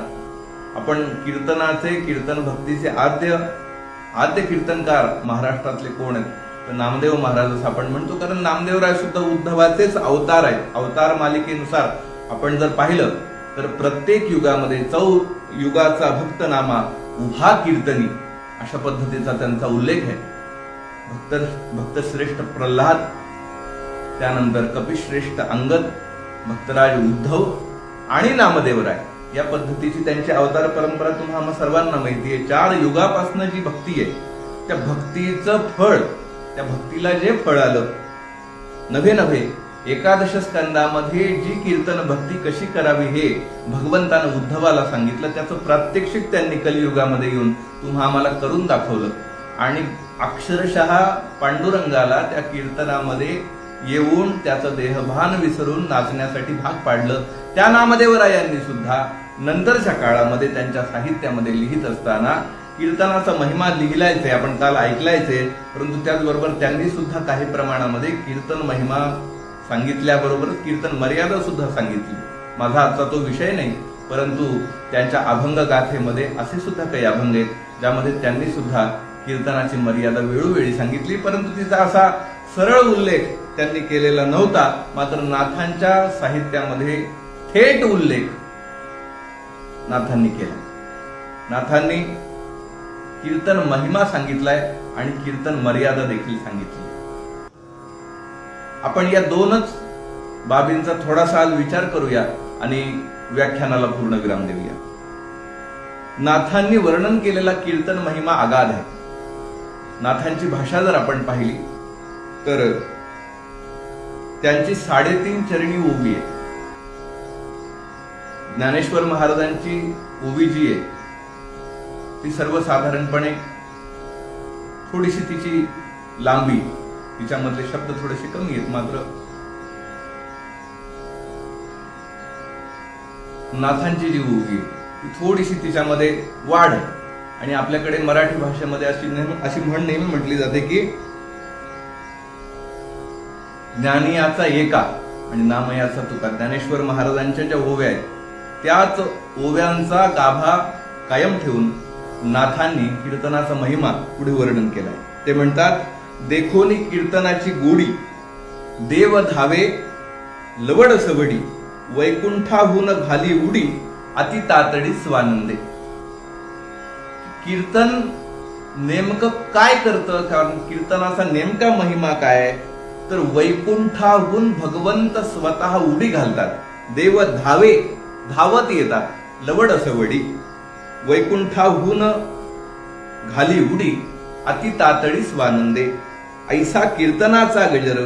आपण कीर्तन भक्तीचे आद्य कीर्तनकार महाराष्ट्रातले कोण आहेत तर नामदेव महाराज आपण म्हणतो. कारण नामदेवराय सुद्धा उद्धवाचेच अवतार आहेत. अवतार मालिकेनुसार आपण जर पाहिलं तर प्रत्येक युगामध्ये युगाचा भक्तनामा उभा कीर्तनी अशा पद्धतीचा त्यांचा उल्लेख आहे. भक्तश्रेष्ठ प्रल्हाद, त्यानंतर कपिश्रेष्ठ अंगद, भक्तराज उद्धव आणि नामदेवराय या पद्धतीची त्यांची अवतार परंपरा तुम्हाला सर्वांना माहिती आहे. 4 युगापासून जी भक्ती आहे त्या भक्तीचं फळ, त्या भक्तीला जे फळ आलं नव्हे 11 स्कंदामध्ये जी कीर्तन भक्ती कशी करावी हे भगवंतानं उद्धवाला सांगितलं. त्याचं प्रात्यक्षिक त्यांनी कलियुगामध्ये येऊन तुम्हा आम्हाला करून दाखवलं आणि अक्षरशः पांडुरंगाला त्या कीर्तनामध्ये येऊन त्याचं देहभान विसरून नाचण्यासाठी भाग पाडलं. त्या नामदेवरायांनी सुद्धा नंतरच्या काळामध्ये त्यांच्या साहित्यामध्ये लिहित असताना कीर्तनाचा महिमा लिहिलायचे, आपण काल ऐकलायचे, परंतु त्याचबरोबर त्यांनी सुद्धा काही प्रमाणामध्ये कीर्तन महिमा सांगितल्याबरोबर कीर्तन मर्यादा सुद्धा सांगितली. माझा आजचा तो विषय नाही, परंतु त्यांच्या अभंग गाथेमध्ये असे सुद्धा काही अभंग आहेत ज्यामध्ये त्यांनी सुद्धा कीर्तनाची मर्यादा वेळोवेळी सांगितली, परंतु तिचा असा सरळ उल्लेख त्यांनी केलेला नव्हता. मात्र नाथांच्या साहित्यामध्ये थेट उल्लेख नाथांनी केला. नाथांनी कीर्तन महिमा सांगितलाय आणि कीर्तन मर्यादा देखील सांगितली. आपण या दोनच बाबींचा थोडासा विचार करूया आणि व्याख्यानाला पूर्ण विराम देऊया. नाथांनी वर्णन केलेला कीर्तन महिमा अगाध आहे. नाथांची भाषा जर आपण पाहिली तर त्यांची 3.5 चरणी ओवी आहे. ज्ञानेश्वर महाराजांची ओवी जी आहे ती सर्वसाधारणपणे थोडीशी तिची लांबी, तिच्यामधले शब्द थोडेसे कमी आहेत, मात्र नाथांची जी ओवी ती थोडीशी तिच्यामध्ये वाढ आहे. आणि आपल्याकडे मराठी भाषेमध्ये अशी म्हण नेहमी म्हटली जाते की ज्ञानियाचा एका आणि नामयाचा तुका. ज्ञानेश्वर महाराजांच्या ज्या ओव्या आहेत त्याच ओव्यांचा गाभा कायम ठेवून नाथांनी कीर्तनाचा महिमा पुढे वर्णन केलाय. ते म्हणतात, देखोनी कीर्तनाची गोडी देव धावे लवड सवडी, वैकुंठाहून घाली उडी अति तातडी स्वानंदे. कीर्तन नेमकं काय करतं, कारण कीर्तनाचा नेमका महिमा काय, तर वैकुंठाहून भगवंत स्वतः उडी घालतात. देव धावे धावत येतात, लवड सवडी, वैकुंठाहून घाली उडी अति तातडी स्वानंदे. ऐसा कीर्तनाचा गजर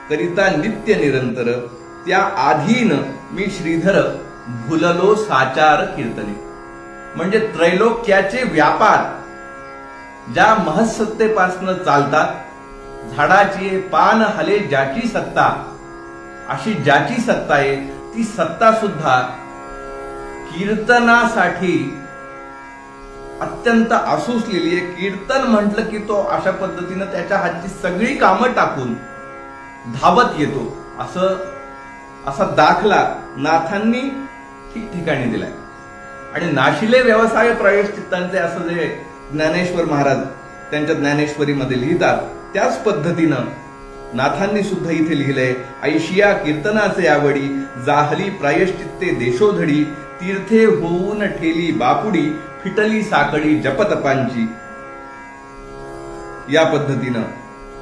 करिता नित्य निरंतर, त्या आधीन मी श्रीधर भुललो साचार कीर्तने. म्हणजे त्रैलोक्याचे व्यापार ज्या महत्सत्तेपासून चालतात, झाडाची पान हले ज्याची सत्ता, अशी ज्याची सत्ता आहे ती सत्ता सुद्धा कीर्तनासाठी अत्यंत आसूसलेली आहे. कीर्तन म्हटलं की तो अशा पद्धतीनं त्याच्या हातची सगळी कामं टाकून धावत येतो, असा दाखला नाथांनी ठिकठिकाणी दिलाय. आणि नाशिले व्यवसाय प्रायश्चित्तांचे असं जे ज्ञानेश्वर महाराज त्यांच्या ज्ञानेश्वरीमध्ये लिहितात त्याच पद्धतीनं नाथांनी सुद्धा इथे लिहिलंय, ऐशिया कीर्तनाचे आवडी, जाहली प्रायश्चित्ते देशोधडी, तीर्थे होऊन ठेली बापुडी, फिटली साकडी जपतपांची. या पद्धतीनं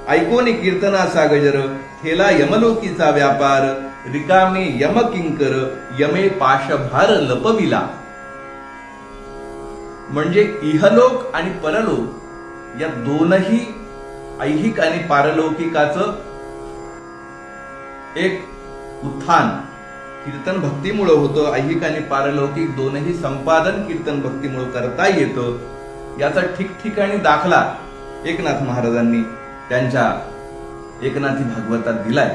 ऐकोनी कीर्तनाचा गजर, ठेला यमलोकीचा व्यापार, रिकामे यम किंकर, यमे पाशभार लपविला. म्हणजे इहलोक आणि परलोक या दोनही ऐहिक आणि पारलौकिकाचं एक उत्थान कीर्तन भक्तीमुळे होतं. ऐहिक आणि पारलौकिक दोनही संपादन कीर्तन भक्तीमुळे करता येतं. याचा ठिकठिकाणी दाखला एकनाथ महाराजांनी त्यांच्या एकनाथी भागवतात दिलाय.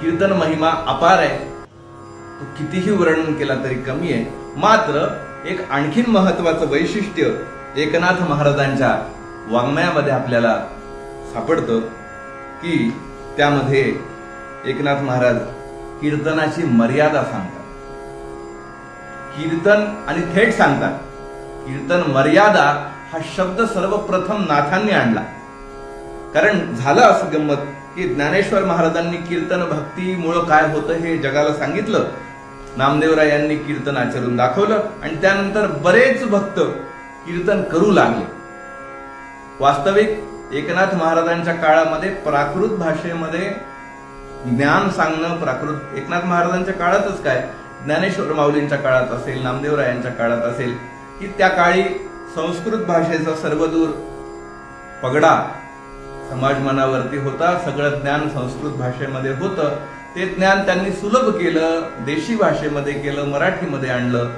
कीर्तन महिमा अपार आहे, तो कितीही वर्णन केला तरी कमी आहे. मात्र एक आणखीन महत्वाचं वैशिष्ट्य एकनाथ महाराजांच्या वाङ्मयामध्ये आपल्याला सापडतं की त्यामध्ये एकनाथ महाराज कीर्तनाची मर्यादा सांगतात. कीर्तन आणि थेट सांगतात. कीर्तन मर्यादा हा शब्द सर्वप्रथम नाथांनी आणला. कारण झालं असं गंमत की ज्ञानेश्वर महाराजांनी कीर्तन भक्तीमुळं काय होतं हे जगाला सांगितलं, नामदेवराय यांनी कीर्तन आचरून दाखवलं आणि त्यानंतर बरेच भक्त कीर्तन करू लागले. वास्तविक एकनाथ महाराजांच्या काळामध्ये प्राकृत भाषेमध्ये ज्ञान सांगणं, प्राकृत एकनाथ महाराजांच्या काळातच काय, ज्ञानेश्वर माऊलींच्या काळात असेल, नामदेवरायांच्या काळात असेल, की त्या काळी संस्कृत भाषेचा सर्वदूर पगडा समाज मनावरती होता. सगळं ज्ञान संस्कृत भाषेमध्ये होतं. ते ज्ञान त्यांनी सुलभ केलं, देशी भाषेमध्ये केलं, मराठीमध्ये आणलं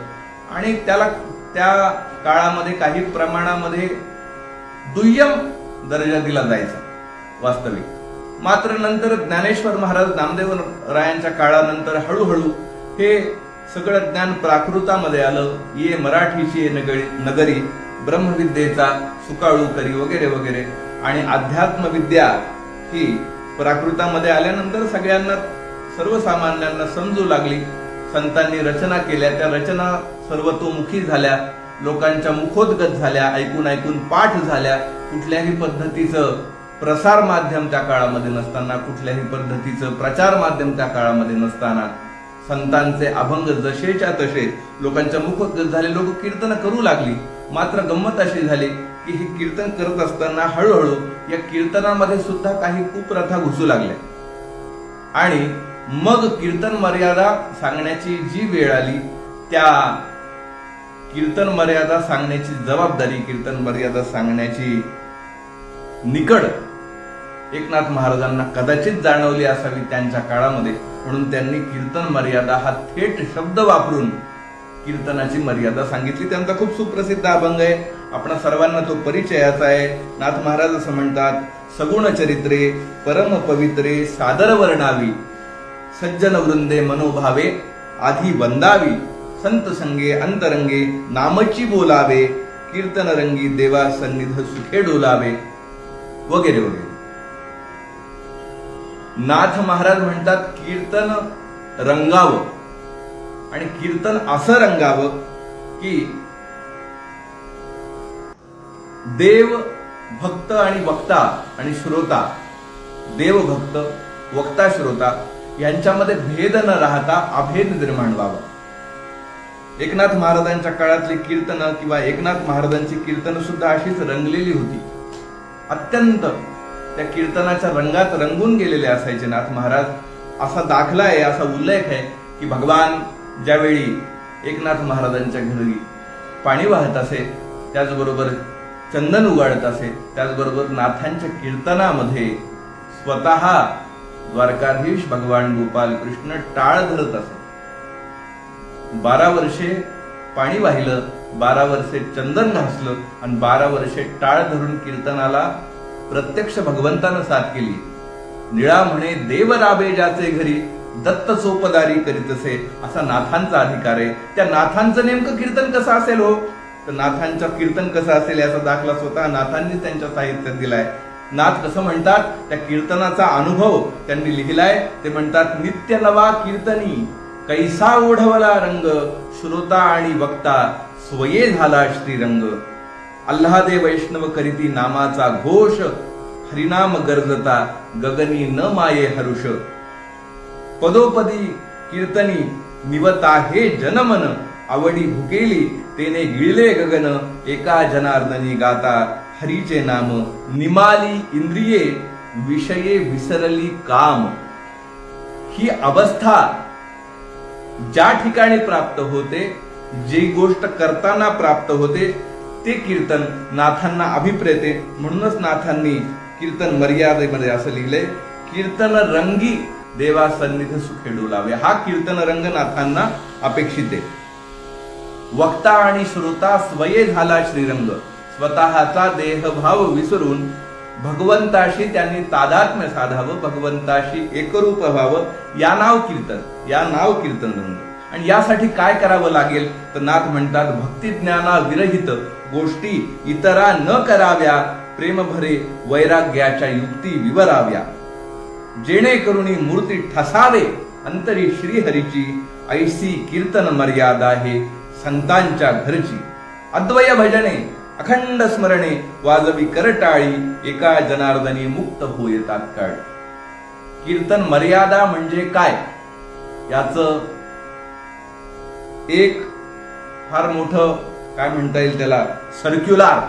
आणि त्याला त्या काळामध्ये काही प्रमाणामध्ये दुय्यम दर्जा दिला जायचा वास्तविक. मात्र नंतर ज्ञानेश्वर महाराज नामदेवरायांच्या काळानंतर हळूहळू हे सगळं ज्ञान प्राकृतामध्ये आलं. ये मराठीची नगरी, ब्रह्मविद्येचा सुकाळू करी वगैरे वगैरे. आणि अध्यात्म विद्या ही प्राकृतामध्ये आल्यानंतर सगळ्यांना, सर्वसामान्यांना समजू लागली. संतांनी रचना केल्या, त्या रचना सर्वतोमुखी झाल्या, लोकांच्या मुखोद्गत झाल्या, ऐकून ऐकून पाठ झाल्या. कुठल्याही पद्धतीचं प्रसार माध्यम त्या काळामध्ये नसताना, कुठल्याही पद्धतीचं प्रचार माध्यम त्या काळामध्ये नसताना संतांचे अभंग जसेच्या तसे लोकांच्या मुखोद्गत झाले. लोक कीर्तन करू लागली. मात्र गंमत अशी झाली की हे कीर्तन करत असताना हळूहळू या कीर्तनामध्ये सुद्धा काही कुप्रथा घुसू लागल्या आणि मग कीर्तन मर्यादा सांगण्याची जी वेळ आली, त्या कीर्तन मर्यादा सांगण्याची जबाबदारी, कीर्तन मर्यादा सांगण्याची निकड एकनाथ महाराजांना कदाचित जाणवली असावी त्यांच्या काळामध्ये. म्हणून त्यांनी कीर्तन मर्यादा हा थेट शब्द वापरून कीर्तनाची मर्यादा सांगितली. त्यांचा खूप सुप्रसिद्ध अभंग आहे, आपण सर्वांना तो परिचयाचा आहे. नाथ महाराज असं म्हणतात, सगुण चरित्रे परम पवित्रे सादर वर्णावी, सज्जन वृंदे मनोभावे आधी वंदावी, संत संगे अंतरंगे नामची बोलावे, कीर्तन रंगी देवा सन्निध सुखे डोलावे, वगैरे वगैरे. नाथ महाराज म्हणतात कीर्तन रंगावं आणि कीर्तन असं रंगावं की देव भक्त आणि वक्ता आणि श्रोता, देव भक्त वक्ता श्रोता यांच्यामध्ये भेद न राहता अभेद निर्माण व्हावा. एकनाथ महाराजांच्या काळातली कीर्तनं किंवा एकनाथ महाराजांची कीर्तन सुद्धा अशीच रंगलेली होती. अत्यंत त्या कीर्तनाच्या रंगात रंगून गेलेले असायचे नाथ महाराज. असा दाखला आहे, असा उल्लेख आहे की भगवान ज्यावेळी एकनाथ महाराजांच्या घरी पाणी वाहत असे, त्याचबरोबर चंदन उगाळत असे, त्याचबरोबर नाथांच्या कीर्तनामध्ये स्वतः द्वारकाधीश भगवान गोपाल कृष्ण टाळ धरत असे. 12 वर्षे पाणी वाहिलं, 12 वर्षे चंदन घासलं आणि 12 वर्षे टाळ धरून कीर्तनाला प्रत्यक्ष भगवंतानं साथ केली. निळा म्हणे देव राबे ज्याचे घरी, दत्त सोपदारी करीत असे, असा नाथांचा अधिकार आहे. त्या नाथांचं नेमकं कीर्तन कसं असेल हो, तर नाथांचं कीर्तन कसं असेल याचा दाखला स्वतः नाथांनी त्यांच्या साहित्यात दिलाय. नाथ कसं म्हणतात, त्या कीर्तनाचा अनुभव त्यांनी लिहिलाय. ते म्हणतात, नित्य नवा कीर्तनी कैसा ओढवला रंग, श्रोता आणि वक्ता स्वये झाला श्रीरंग, आल्हादे वैष्णव करीती नामाचा घोष, हरिनाम गर्जता गगनी न माये हरुष, पदोपदी कीर्तनी निवता हे जनमन, आवडी भुकेली तेने गिळले गगन, एका जनार्दनी गाता हरीचे नाम, निमाली इंद्रिये विषये विसरली काम. ही अवस्था ज्या ठिकाणी प्राप्त होते, जी गोष्ट करताना प्राप्त होते, ते कीर्तन नाथांना अभिप्रेते. म्हणूनच नाथांनी कीर्तन मर्यादेमध्ये असं लिहिलंय, कीर्तन रंगी देवा सन्निध सुखे डोलावे. हा कीर्तन रंग नाथांना अपेक्षित आहे. वक्ता आणि श्रोता स्वये झाला श्रीरंग, स्वतःचा देहभाव विसरून भगवंताशी त्यांनी तादात्म्य साधावं, भगवंताशी एकरूप व्हावं. या नाव कीर्तन रंग. आणि यासाठी काय करावं लागेल तर नाथ म्हणतात, भक्ती ज्ञाना विरहित गोष्टी इतरा न कराव्या, प्रेम भरे वैराग्याच्या युक्ती विवराव्या, जेणेकरून मूर्ती ठसावे अंतरी श्रीहरीची, ऐसी कीर्तन मर्यादा हे संतांच्या घरची, अद्वय भजने अखंड स्मरणे वाजवी करटाळी, एका जनार्दनी मुक्त होय तात्काळ. कीर्तन मर्यादा म्हणजे काय याचं एक फार मोठं काय म्हणता येईल त्याला सर्क्युलर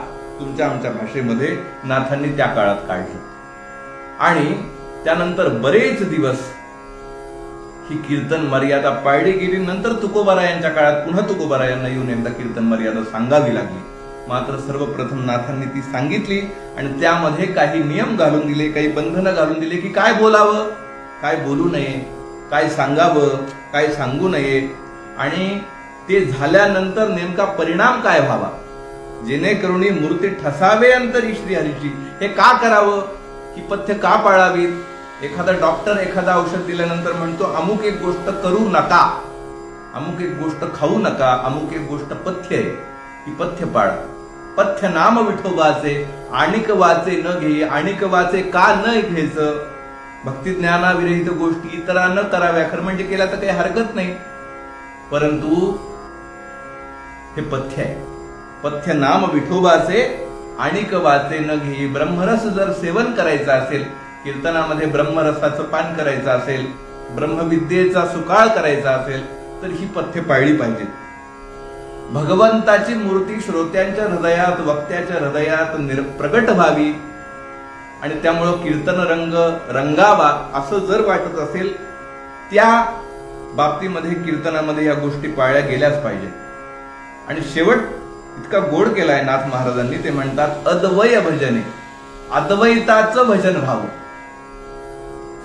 तुमच्या आमच्या भाषेमध्ये नाथांनी त्या काळात काढलं. आणि त्यानंतर बरेच दिवस ही कीर्तन मर्यादा पाळली गेली. नंतर तुकोबारायांच्या काळात पुन्हा तुकोबारायांना येऊन एकदा कीर्तन मर्यादा सांगावी लागली. मात्र सर्वप्रथम नाथांनी ती सांगितली आणि त्यामध्ये काही नियम घालून दिले, काही बंधनं घालून दिले की काय बोलावं, काय बोलू नये, काय सांगावं, काय सांगू नये, आणि ते झाल्यानंतर नेमका परिणाम काय व्हावा, जेणेकरून मूर्ती ठसावे अंतरी श्रीहरीची. हे का करावं, ही पथ्य का पाळावीत. एखादा डॉक्टर एखादा औषध दिल्यानंतर म्हणतो अमुक एक गोष्ट करू नका, अमुक एक गोष्ट खाऊ नका, अमुक एक गोष्ट पथ्य आहे, ही पथ्य पाळा. पथ्य नाम विठोबाचे, आणिक वाचे न घे. आणिक वाचे का न घ्यायचं, भक्ती ज्ञानाविरहित गोष्टी इतरा न कराव्या. खरं म्हणजे केल्या तर काही हरकत नाही, परंतु हे पथ्य आहे. पथ्य नाम विठोबाचे आणिक वाचे न घे. ब्रह्मरस जर सेवन करायचं असेल, कीर्तनामध्ये ब्रह्मरसाचं पान करायचं असेल, ब्रह्मविद्येचा सुकाळ करायचा असेल, तर ही पथ्य पाळली पाहिजेत. भगवंताची मूर्ती श्रोत्यांच्या हृदयात, वक्त्याच्या हृदयात प्रगट व्हावी आणि त्यामुळं कीर्तन रंग रंगावा असं जर वाटत असेल, त्या बाबतीमध्ये कीर्तनामध्ये या गोष्टी पाळल्या गेल्याच पाहिजे. आणि शेवट इतका गोड केलाय नाथ महाराजांनी, ते म्हणतात अद्वय भजने. अद्वैताचं भजन व्हावं.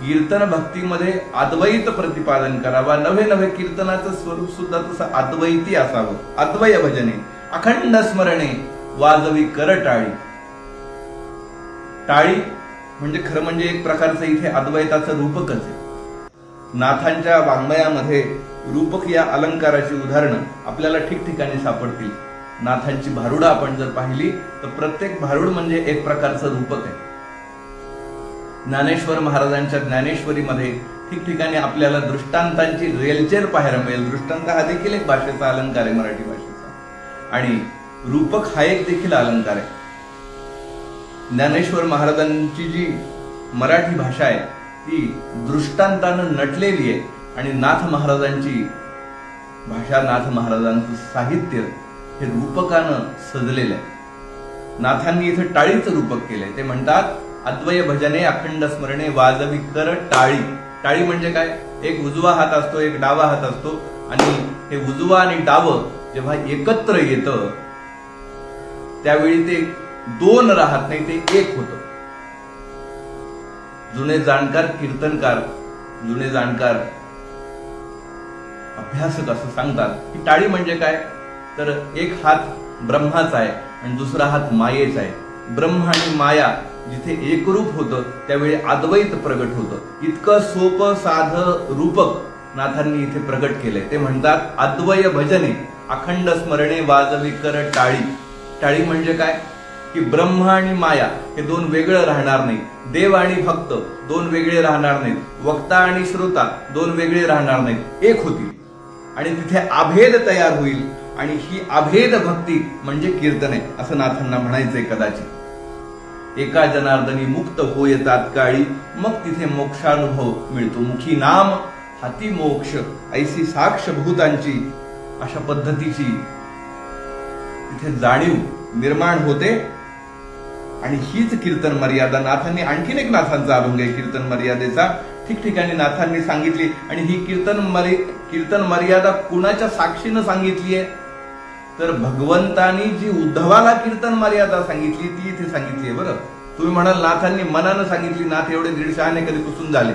कीर्तन भक्तीमध्ये अद्वैत प्रतिपादन करावा. नवे नवे कीर्तनाचं स्वरूप सुद्धा तसं अद्वैती असावं. अद्वय भजने अखंड स्मरणे वाजवी कर टाळी. टाळी म्हणजे खरं म्हणजे एक प्रकारचं इथे अद्वैताचं रूपकच आहे. नाथांच्या वाङ्मयामध्ये रूपक या अलंकाराची उदाहरणं आपल्याला ठिकठिकाणी सापडतील. नाथांची भारुडं आपण जर पाहिली तर प्रत्येक भारुड म्हणजे एक प्रकारचं रूपक आहे. ज्ञानेश्वर महाराजांच्या ज्ञानेश्वरीमध्ये ठिकठिकाणी आपल्याला दृष्टांतांची रेलचेल पाहायला मिळेल. दृष्टांत हा देखील एक भाषेचा अलंकार आहे, मराठी भाषेचा, आणि रूपक हा एक देखील अलंकार आहे. ज्ञानेश्वर महाराजांची जी मराठी भाषा आहे ती दृष्टांतानं नटलेली आहे आणि नाथ महाराजांची भाषा, नाथ महाराजांचं साहित्य हे रूपकानं सजलेलं आहे. नाथांनी इथं टाळीचं रूपक केलंय. ते म्हणतात अद्वय भजने अखंड स्मरणे वाजवी कर टाळी. टाळी म्हणजे काय? एक उजवा हात असतो, एक डावा हात असतो, आणि हे उजवा आणि डावं जेव्हा एकत्र येतं त्यावेळी ते दोन राहत नाही, ते एक होतं. जुने जाणकार कीर्तनकार, जुने जाणकार अभ्यासक असं सांगतात की टाळी म्हणजे काय, तर एक हात ब्रह्माचा आहे आणि दुसरा हात मायेचा आहे. ब्रह्म आणि माया जिथे एकरूप होतं त्यावेळी अद्वैत प्रगट होतं. इतकं सोपं साधं रूपक नाथांनी इथे प्रगट केलंय. ते म्हणतात अद्वय भजने अखंड स्मरणे वाजवी कर टाळी. टाळी म्हणजे काय की ब्रह्म आणि माया हे दोन वेगळं राहणार नाही. देव आणि भक्त दोन वेगळे राहणार नाहीत. वक्ता आणि श्रोता दोन वेगळे राहणार नाहीत, एक होतील आणि तिथे अभेद तयार होईल. आणि ही अभेद भक्ती म्हणजे कीर्तन आहे असं नाथांना म्हणायचंय कदाचित. एका जनार्दनी मुक्त होय तात्काळी, मग तिथे मोक्षानुभव मिळतो. मुखी नाम हाती मोक्ष, ऐसी साक्ष भूतांची, अशा पद्धतीची तिथे जाणीव निर्माण होते. आणि हीच कीर्तन मर्यादा. नाथांनी आणखीन एक नाथांचा अभंग आहे कीर्तन मर्यादेचा, ठिकठिकाणी नाथांनी सांगितली. आणि ही कीर्तन मर्यादा कुणाच्या साक्षीनं सांगितली आहे, तर भगवंतानी जी उद्धवाला कीर्तन मर्यादा सांगितली ती इथे सांगितली आहे. बरं, तुम्ही म्हणाल नाथांनी मनानं सांगितली, नाथ एवढे 150 कधी कुसून झाले.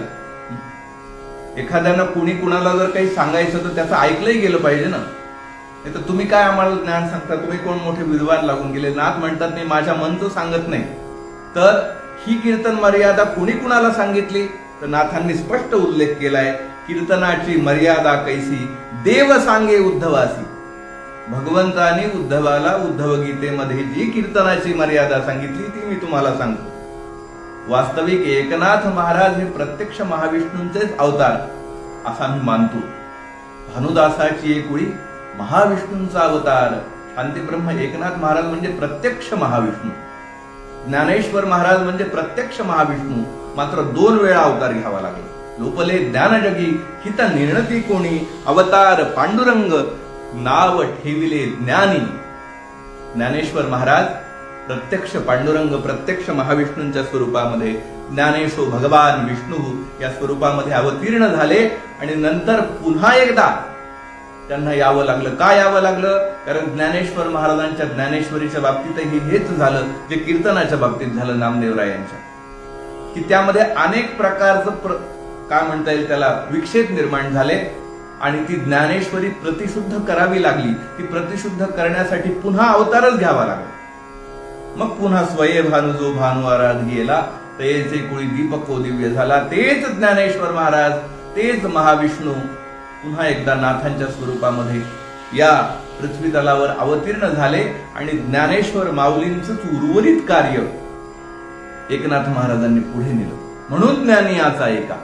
एखाद्यानं कुणी कुणाला जर काही सांगायचं तर त्याचं ऐकलंही गेलं पाहिजे ना. नाही तर तुम्ही काय आम्हाला ज्ञान सांगता, तुम्ही कोण मोठे विद्वान लागून गेले. नाथ म्हणतात नाही, माझ्या मनचं सांगत नाही. तर ही कीर्तन मर्यादा कुणी कुणाला सांगितली, तर नाथांनी स्पष्ट उल्लेख केलाय. कीर्तनाची मर्यादा कैसी देव सांगे उद्धवासी. भगवंतानी उद्धवाला उद्धव गीतेमध्ये जी कीर्तनाची मर्यादा सांगितली ती मी तुम्हाला सांगतो. वास्तविक एकनाथ महाराज हे प्रत्यक्ष महाविष्णूंचेच अवतार असा मी मानतो. भानुदासाची एक ओळी महाविष्णूंचा अवतार. शांतीब्रह्म एकनाथ महाराज म्हणजे प्रत्यक्ष महाविष्णू. ज्ञानेश्वर महाराज म्हणजे प्रत्यक्ष महाविष्णू, मात्र 2 वेळा अवतार घ्यावा लागला. लोपले ज्ञानजगी हित निर्णती कोणी, अवतार पांडुरंग नाव ठेविले ज्ञानी. ज्ञानेश्वर महाराज प्रत्यक्ष पांडुरंग, प्रत्यक्ष महाविष्णूंच्या स्वरूपामध्ये ज्ञानेशो भगवान विष्णू या स्वरूपामध्ये अवतीर्ण झाले. आणि नंतर पुन्हा एकदा त्यांना यावं लागलं. का यावं लागलं? कारण ज्ञानेश्वर महाराजांच्या ज्ञानेश्वरीच्या बाबतीतही हेच झालं जे कीर्तनाच्या बाबतीत झालं नामदेवरायांच्या, की त्यामध्ये अनेक प्रकारचं काय म्हणता येईल त्याला विक्षेप निर्माण झाले. आणि ती ज्ञानेश्वरी प्रतिशुद्ध करावी लागली. ती प्रतिशुद्ध करण्यासाठी पुन्हा अवतारच घ्यावा लागला. मग पुन्हा स्वये भानु जो भानु आराध गेला, तेचे कुळी दीपको दिव्य झाला. तेच ज्ञानेश्वर महाराज, तेच महाविष्णू पुन्हा एकदा नाथांच्या स्वरूपामध्ये या पृथ्वी तलावर अवतीर्ण झाले. आणि ज्ञानेश्वर माऊलींच उर्वरित कार्य एकनाथ महाराजांनी पुढे नेलं. म्हणून ज्ञानी याचा एका.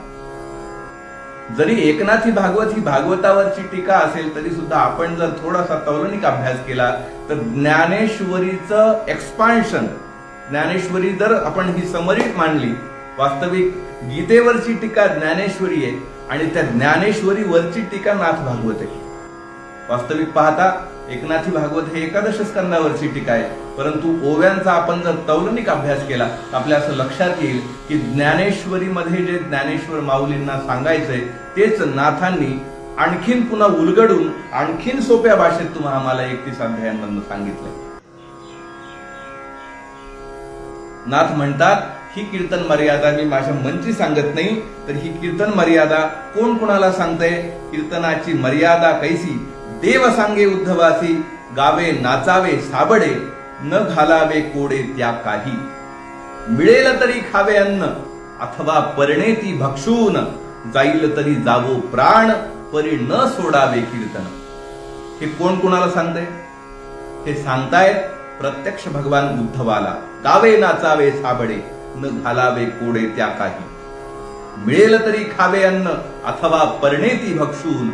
जरी एकनाथी भागवत ही भागवतावरची टीका असेल तरी सुद्धा आपण जर थोडासा तौलनिक अभ्यास केला तर ज्ञानेश्वरीचं एक्सपान्शन, ज्ञानेश्वरी जर आपण ही समरी मांडली, वास्तविक गीतेवरची टीका ज्ञानेश्वरी आहे आणि त्या ज्ञानेश्वरी वरची टीका नाथ भागवत आहे. वास्तविक पाहता एकनाथी भागवत हे एकादश स्कंदावरची टीका आहे, परंतु ओव्यांचा आपण जर तौलनिक अभ्यास केला तर आपल्या असं लक्षात येईल की ज्ञानेश्वरीमध्ये जे ज्ञानेश्वर माऊलींना सांगायचंय तेच नाथांनी आणखीन पुन्हा उलगडून आणखीन सोप्या भाषेत तुम्हाला आम्हाला 31 अध्यायांमधून सांगितलंय. नाथ म्हणतात ही कीर्तन मर्यादा मी माझ्या मनची सांगत नाही, तर ही कीर्तन मर्यादा कोण कोणाला सांगतंय? कीर्तनाची मर्यादा कैसी देव सांगे उद्धवासी, गावे नाचावे साबडे न घालावे कोडे त्या काही. मिळेल तरी खावे अन्न अथवा परणे ती भक्षून, जाईल तरी जावो प्राण परी न सोडावे कीर्तन. हे कोण कोणाला सांगतंय? हे सांगतायत प्रत्यक्ष भगवान उद्धवाला. गावे नाचावे साबडे न घालावे कोडे त्या काही. मिळेल तरी खावे अन्न अथवा परणे ती भक्षून.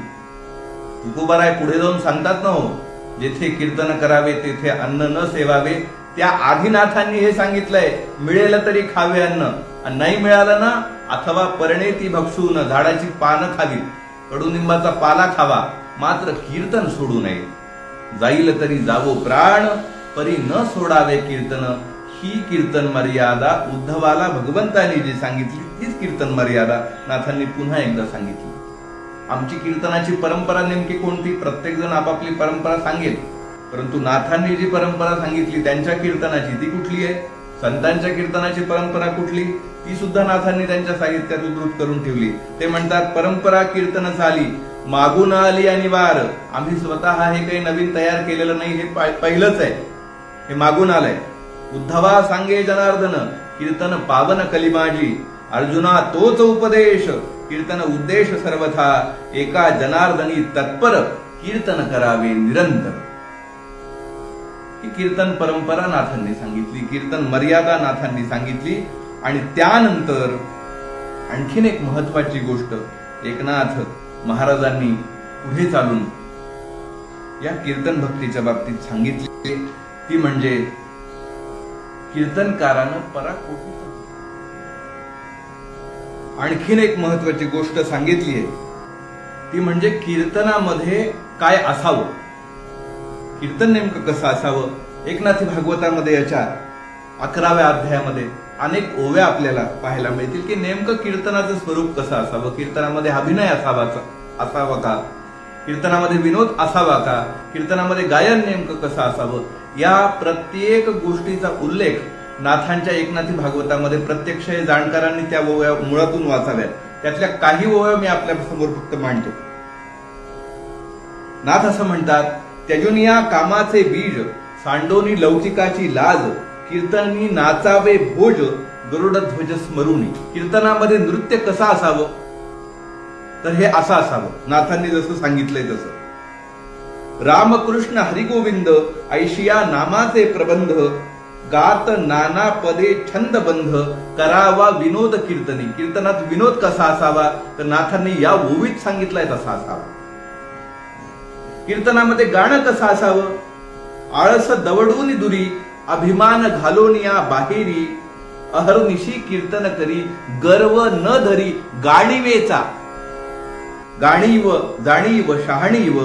तुकोबाराय पुढे जाऊन सांगतात ना, हो जेथे कीर्तन करावे तेथे अन्न न सेवावे. त्या आदिनाथांनी हे सांगितलंय, मिळेल तरी खावे अन्न, नाही मिळालं ना अथवा परणे ती भक्षून, झाडाची पानं खावी, कडुनिंबाचा पाला खावा, मात्र कीर्तन सोडू नये. जाईल तरी जावो प्राण परी न सोडावे कीर्तन. ही कीर्तन मर्यादा उद्धवाला भगवंतांनी जी सांगितली तीच कीर्तन मर्यादा नाथांनी पुन्हा एकदा सांगितली. आमची कीर्तनाची परंपरा नेमकी कोणती? प्रत्येक जण आपापली परंपरा सांगेल, परंतु नाथांनी जी परंपरा सांगितली त्यांच्या कीर्तनाची ती कुठली आहे? संतांच्या कीर्तनाची परंपरा कुठली? ती सुद्धा नाथांनी त्यांच्या साहित्यात उद्धृत करून ठेवली. ते म्हणतात परंपरा कीर्तन झाली मागून आली आणि वार. आम्ही स्वतः हे काही नवीन तयार केलेलं नाही, हे पहिलंच आहे, हे मागून आलंय. उद्धवा सांगे जनार्दन कीर्तन पावन कलिमाजी. अर्जुना तोच उपदेश कीर्तन उद्देश सर्वथा. एका जनार्दनी तत्पर कीर्तन करावे निरंतर. ही कीर्तन परंपरा नाथांनी सांगितली, कीर्तन मर्यादा नाथांनी सांगितली. आणि त्यानंतर आणखीन एक महत्वाची गोष्ट एकनाथ महाराजांनी पुढे चालून या कीर्तन भक्तीच्या बाबतीत सांगितली, ती म्हणजे कीर्तनकारानं पराकोटी. आणखीन एक महत्वाची गोष्ट सांगितली आहे, ती म्हणजे कीर्तनामध्ये काय असावं, कीर्तन नेमकं कसं असावं. एकनाथी भागवतामध्ये याच्या 11व्या अध्यायामध्ये अनेक ओव्या आपल्याला पाहायला मिळतील की नेमकं कीर्तनाचं स्वरूप कसं असावं. कीर्तनामध्ये अभिनय असावा का, कीर्तनामध्ये विनोद असावा का, कीर्तनामध्ये गायन नेमकं कसं असावं, या प्रत्येक गोष्टीचा उल्लेख नाथांच्या एकनाथी भागवतामध्ये प्रत्यक्ष जाणकारांनी त्या ओव्या मुळातून वाचाव्यात. त्यातल्या काही ओव्या मी आपल्या समोर फक्त मांडतो. नाथ असं म्हणतात, त्याजून या कामाचे बीज सांडोनी लौकिकाची लाज, कीर्तनी नाचावे भोज गरुड ध्वज स्मरुणी. कीर्तनामध्ये नृत्य कसं असावं, तर हे असं असावं नाथांनी जसं सांगितलंय तसं. रामकृष्ण हरिगोविंद ऐशिया नामाचे प्रबंध, गात नाना पदे छंदबंध, करावा विनोद कीर्तनी. कीर्तनात विनोद कसा असावा तर नाथांनी या ओवीत सांगितलंय तसा असावा. कीर्तनामध्ये गाणं कसं असावं, आळस दवडून दुरी, अभिमान घालोन या बाहेरी, अहर्निशी कीर्तन करी, गर्व न धरी गाणीवेचा. गाणीव जाणीव शहाणीव,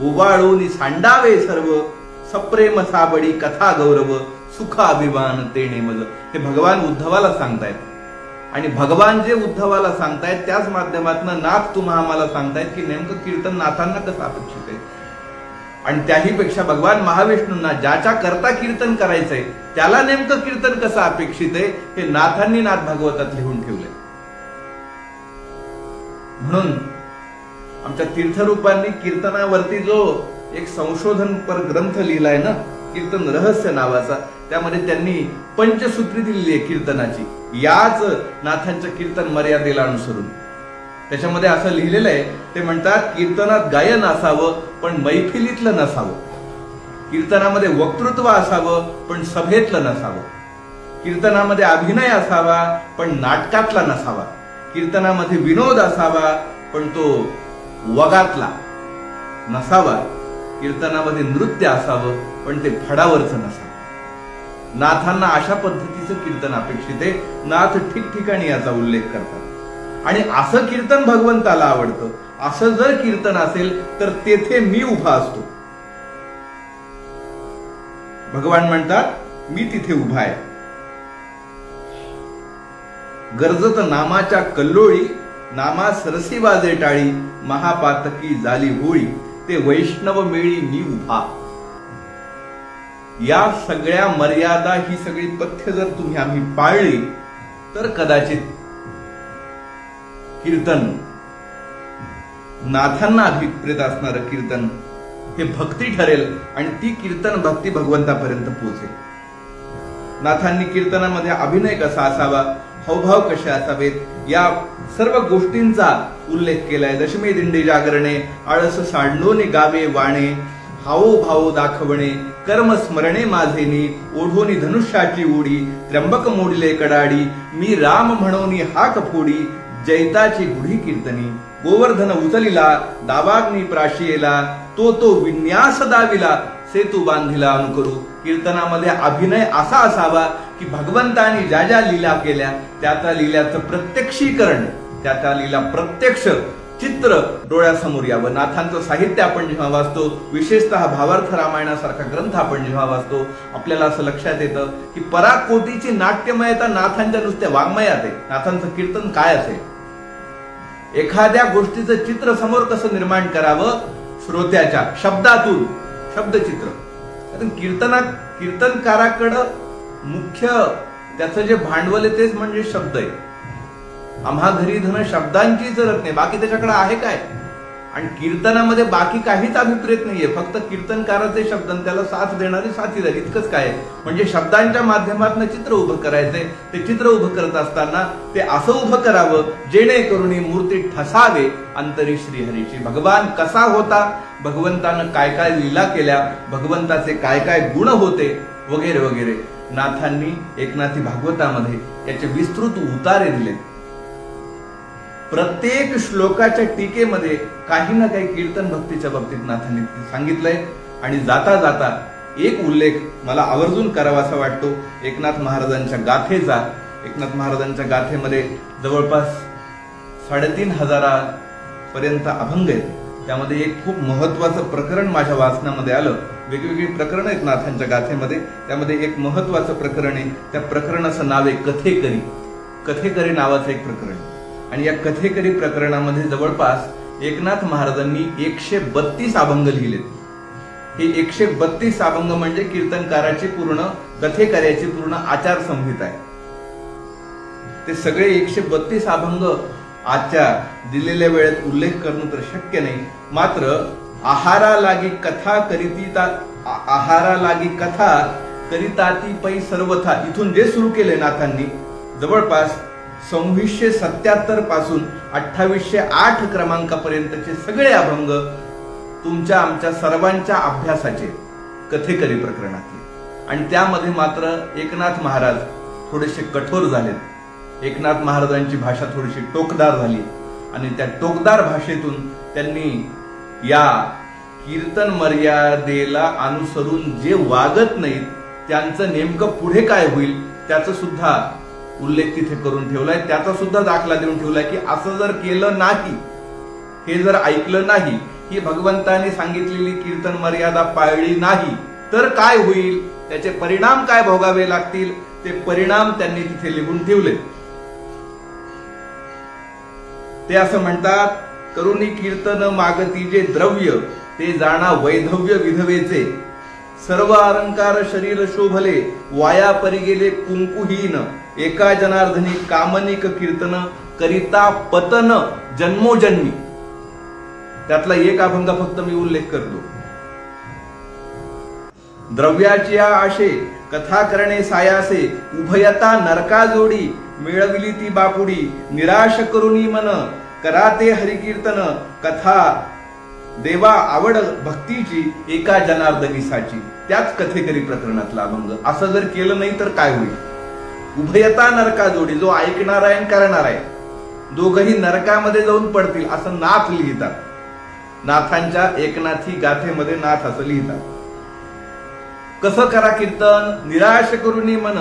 उवाळून सांडावे सर्व, सप्रेम साबडी कथा गौरव, सुख अभिमान तेणे मज. हे भगवान उद्धवाला सांगतायत आणि भगवान जे उद्धवाला सांगतायत त्याच माध्यमातून नाथ तुम्हाला आम्हाला सांगतायत की नेमकं कीर्तन नाथांना कसं अपेक्षित आहे. आणि त्याही पेक्षा भगवान महाविष्णूंना ज्याच्या करता कीर्तन करायचंय त्याला नेमकं कीर्तन कसं अपेक्षित आहे हे नाथांनी नाथ भागवतात लिहून ठेवलंय. म्हणून आमच्या तीर्थरूपांनी कीर्तनावरती जो एक संशोधनपर ग्रंथ लिहिलाय ना, कीर्तन रहस्य नावाचा, त्यामध्ये त्यांनी पंचसूत्री दिलेली आहे कीर्तनाची, याच नाथांच्या कीर्तन मर्यादेला अनुसरून. त्याच्यामध्ये असं लिहिलेलं आहे, ते म्हणतात कीर्तनात गायन असावं पण मैफिलीतलं नसावं, कीर्तनामध्ये वक्तृत्व असावं पण सभेतलं नसावं, कीर्तनामध्ये अभिनय असावा पण नाटकातला नसावा, कीर्तनामध्ये विनोद असावा पण तो वगातला नसावा, कीर्तनामध्ये नृत्य असावं पण ते फडावरचं नसावं. नाथांना अशा पद्धतीचं कीर्तन अपेक्षित आहे. नाथ ठिकठिकाणी याचा उल्लेख करतात. आणि असं कीर्तन भगवंताला आवडतं. असं जर कीर्तन असेल तर तेथे मी उभा असतो. भगवान म्हणतात मी तिथे उभा आहे. गरजत नामाच्या कल्लोळी, नामा सरसी वाजे टाळी, महापातकी झाली होळी, ते वैष्णव मेळी मी उभा. या सगळ्या मर्यादा, ही सगळी पथ्य जर तुम्ही आम्ही पाळली तर कदाचित कीर्तन, नाथांना अभिप्रेत असणारं कीर्तन हे भक्ती ठरेल आणि ती कीर्तन भक्ती भगवंतापर्यंत पोहोचेल. नाथांनी कीर्तनामध्ये अभिनय कसा असावा, हावभाव कसे असावेत, या सर्व गोष्टींचा उल्लेख केलाय. दशमी दिंडी जागरणे, आळस सांडोनी गावे वाणे, हावभाव दाखवणे, कर्म स्मरणे माझेनी, ओढोनी धनुष्याची उडी, त्र्यंबक मोडले कडाडी, मी राम म्हणोनी हाक फोडी, जैताची गुढी कीर्तनी, गोवर्धन उचलिला दावाग्नी प्राशियेला, तो विन्यास दाविला, सेतू बांधिला अनुकरू. कीर्तनामध्ये अभिनय असा असावा की भगवंतानी ज्या ज्या लीला केल्या त्या लीलाचं प्रत्यक्षीकरण, त्या लीला प्रत्यक्ष चित्र डोळ्यासमोर यावं. नाथांचं साहित्य आपण जेव्हा वाचतो, विशेषतः भावार्थ रामायणासारखा ग्रंथ आपण जेव्हा वाचतो, आपल्याला असं लक्षात येतं की पराकोटीची नाट्यमयता नाथांच्या नुसत्या वाङ्मयात आहे. नाथांचं कीर्तन काय असेल, एखाद्या गोष्टीचं चित्र समोर कसं निर्माण करावं, श्रोत्याच्या शब्दातून, शब्दचित्र. कीर्तनकाराकडं मुख्य त्याचं जे भांडवल आहे तेच म्हणजे शब्द आहे. आम्हा घरी धन शब्दांचीच रत्ने, बाकी त्याच्याकडे आहे काय. आणि कीर्तनामध्ये बाकी काहीच अभिप्रेत नाहीये, फक्त कीर्तनकाराचे शब्द आणि त्याला साथ देणारे साथीदार, इतकंच काय. म्हणजे शब्दांच्या माध्यमातून चित्र उभं करायचंय. ते चित्र उभं करत असताना ते असं उभं करावं जेणेकरून मूर्ती ठसावे अंतरी श्रीहरीची. भगवान कसा होता, भगवंतानं काय काय लीला केल्या, भगवंताचे काय काय गुण होते, वगैरे वगैरे नाथांनी एकनाथी भागवतामध्ये याचे विस्तृत उतारे दिले. प्रत्येक श्लोकाच्या टीकेमध्ये काही ना काही कीर्तन भक्तीच्या बाबतीत नाथांनी सांगितलंय. आणि जाता जाता एक उल्लेख मला आवर्जून करावासा वाटतो एकनाथ महाराजांच्या गाथेचा. एकनाथ महाराजांच्या गाथेमध्ये जवळपास 3,500 पर्यंत अभंग आहेत. त्यामध्ये एक खूप महत्वाचं प्रकरण माझ्या वाचनामध्ये आलं. वेगवेगळी प्रकरण आहेत नाथांच्या गाथेमध्ये, त्यामध्ये एक महत्वाचं प्रकरण आहे. त्या प्रकरणाचं नाव आहे कथेकरी. कथेकरी नावाचं एक प्रकरण. आणि या कथेकरी प्रकरणामध्ये जवळपास एकनाथ महाराजांनी 132 अभंग लिहिलेत. हे 132 अभंग म्हणजे कीर्तनकाराची पूर्ण, कथेकऱ्याची पूर्ण आचारसंहिता आहे. ते सगळे 132 अभंग आजच्या दिलेल्या वेळेत उल्लेख करणं तर शक्य नाही. मात्र आहारा लागी कथा करिताती पै सर्वथा, इथून जे सुरू केले नाथांनी, जवळपास 2677 पासून 2808 क्रमांकापर्यंतचे सगळे अभंग तुमच्या आमच्या सर्वांच्या अभ्यासाचे कथेकरी प्रकरणातले. आणि त्यामध्ये मात्र एकनाथ महाराज थोडेसे कठोर झालेत. एकनाथ महाराजांची भाषा थोडीशी टोकदार झाली आणि त्या टोकदार भाषेतून त्यांनी या कीर्तन मर्यादेला अनुसरून जे वागत नाहीत त्यांचं नेमकं पुढे काय होईल त्याचं सुद्धा उल्लेख तिथे करून ठेवलाय. त्याचा सुद्धा दाखला देऊन ठेवलाय की असं जर केलं नाही, हे जर ऐकलं नाही, ही भगवंताने सांगितलेली कीर्तन मर्यादा पाळली नाही तर काय होईल, त्याचे परिणाम काय भोगावे लागतील, ते परिणाम त्यांनी तिथे लिहून ठेवले. ते असं म्हणतात, करुणी कीर्तन मागती जे द्रव्य, ते जाणा वैधव्य विधवेचे, सर्व अलंकार शरीर शोभले, वाया परी गेले कुंकुहीन, एका जनार्दनी कामनिक कीर्तन, करिता पतन जन्मोजन्मी. त्यातला एक अभंग फक्त मी उल्लेख करतो. द्रव्याची आशे कथा करणे सायासे, उभयता नरका जोडी, मिळविली ती बापुडी, निराश करुणी मन, कराते हरिकीर्तन, कथा देवा आवड भक्तीची, एका जनार्दनीसाची. त्याच कथेकरी प्रकरणातला अभंग. असं जर केलं नाही तर काय होईल, उभयता नरका जोडी, जो ऐकणार आहे आणि करणार आहे दोघही नरकामध्ये जाऊन पडतील असं नाथ लिहितात. नाथांच्या एकनाथी गाथेमध्ये नाथ असं लिहितात. कसं करा कीर्तन, निराश करुनी मन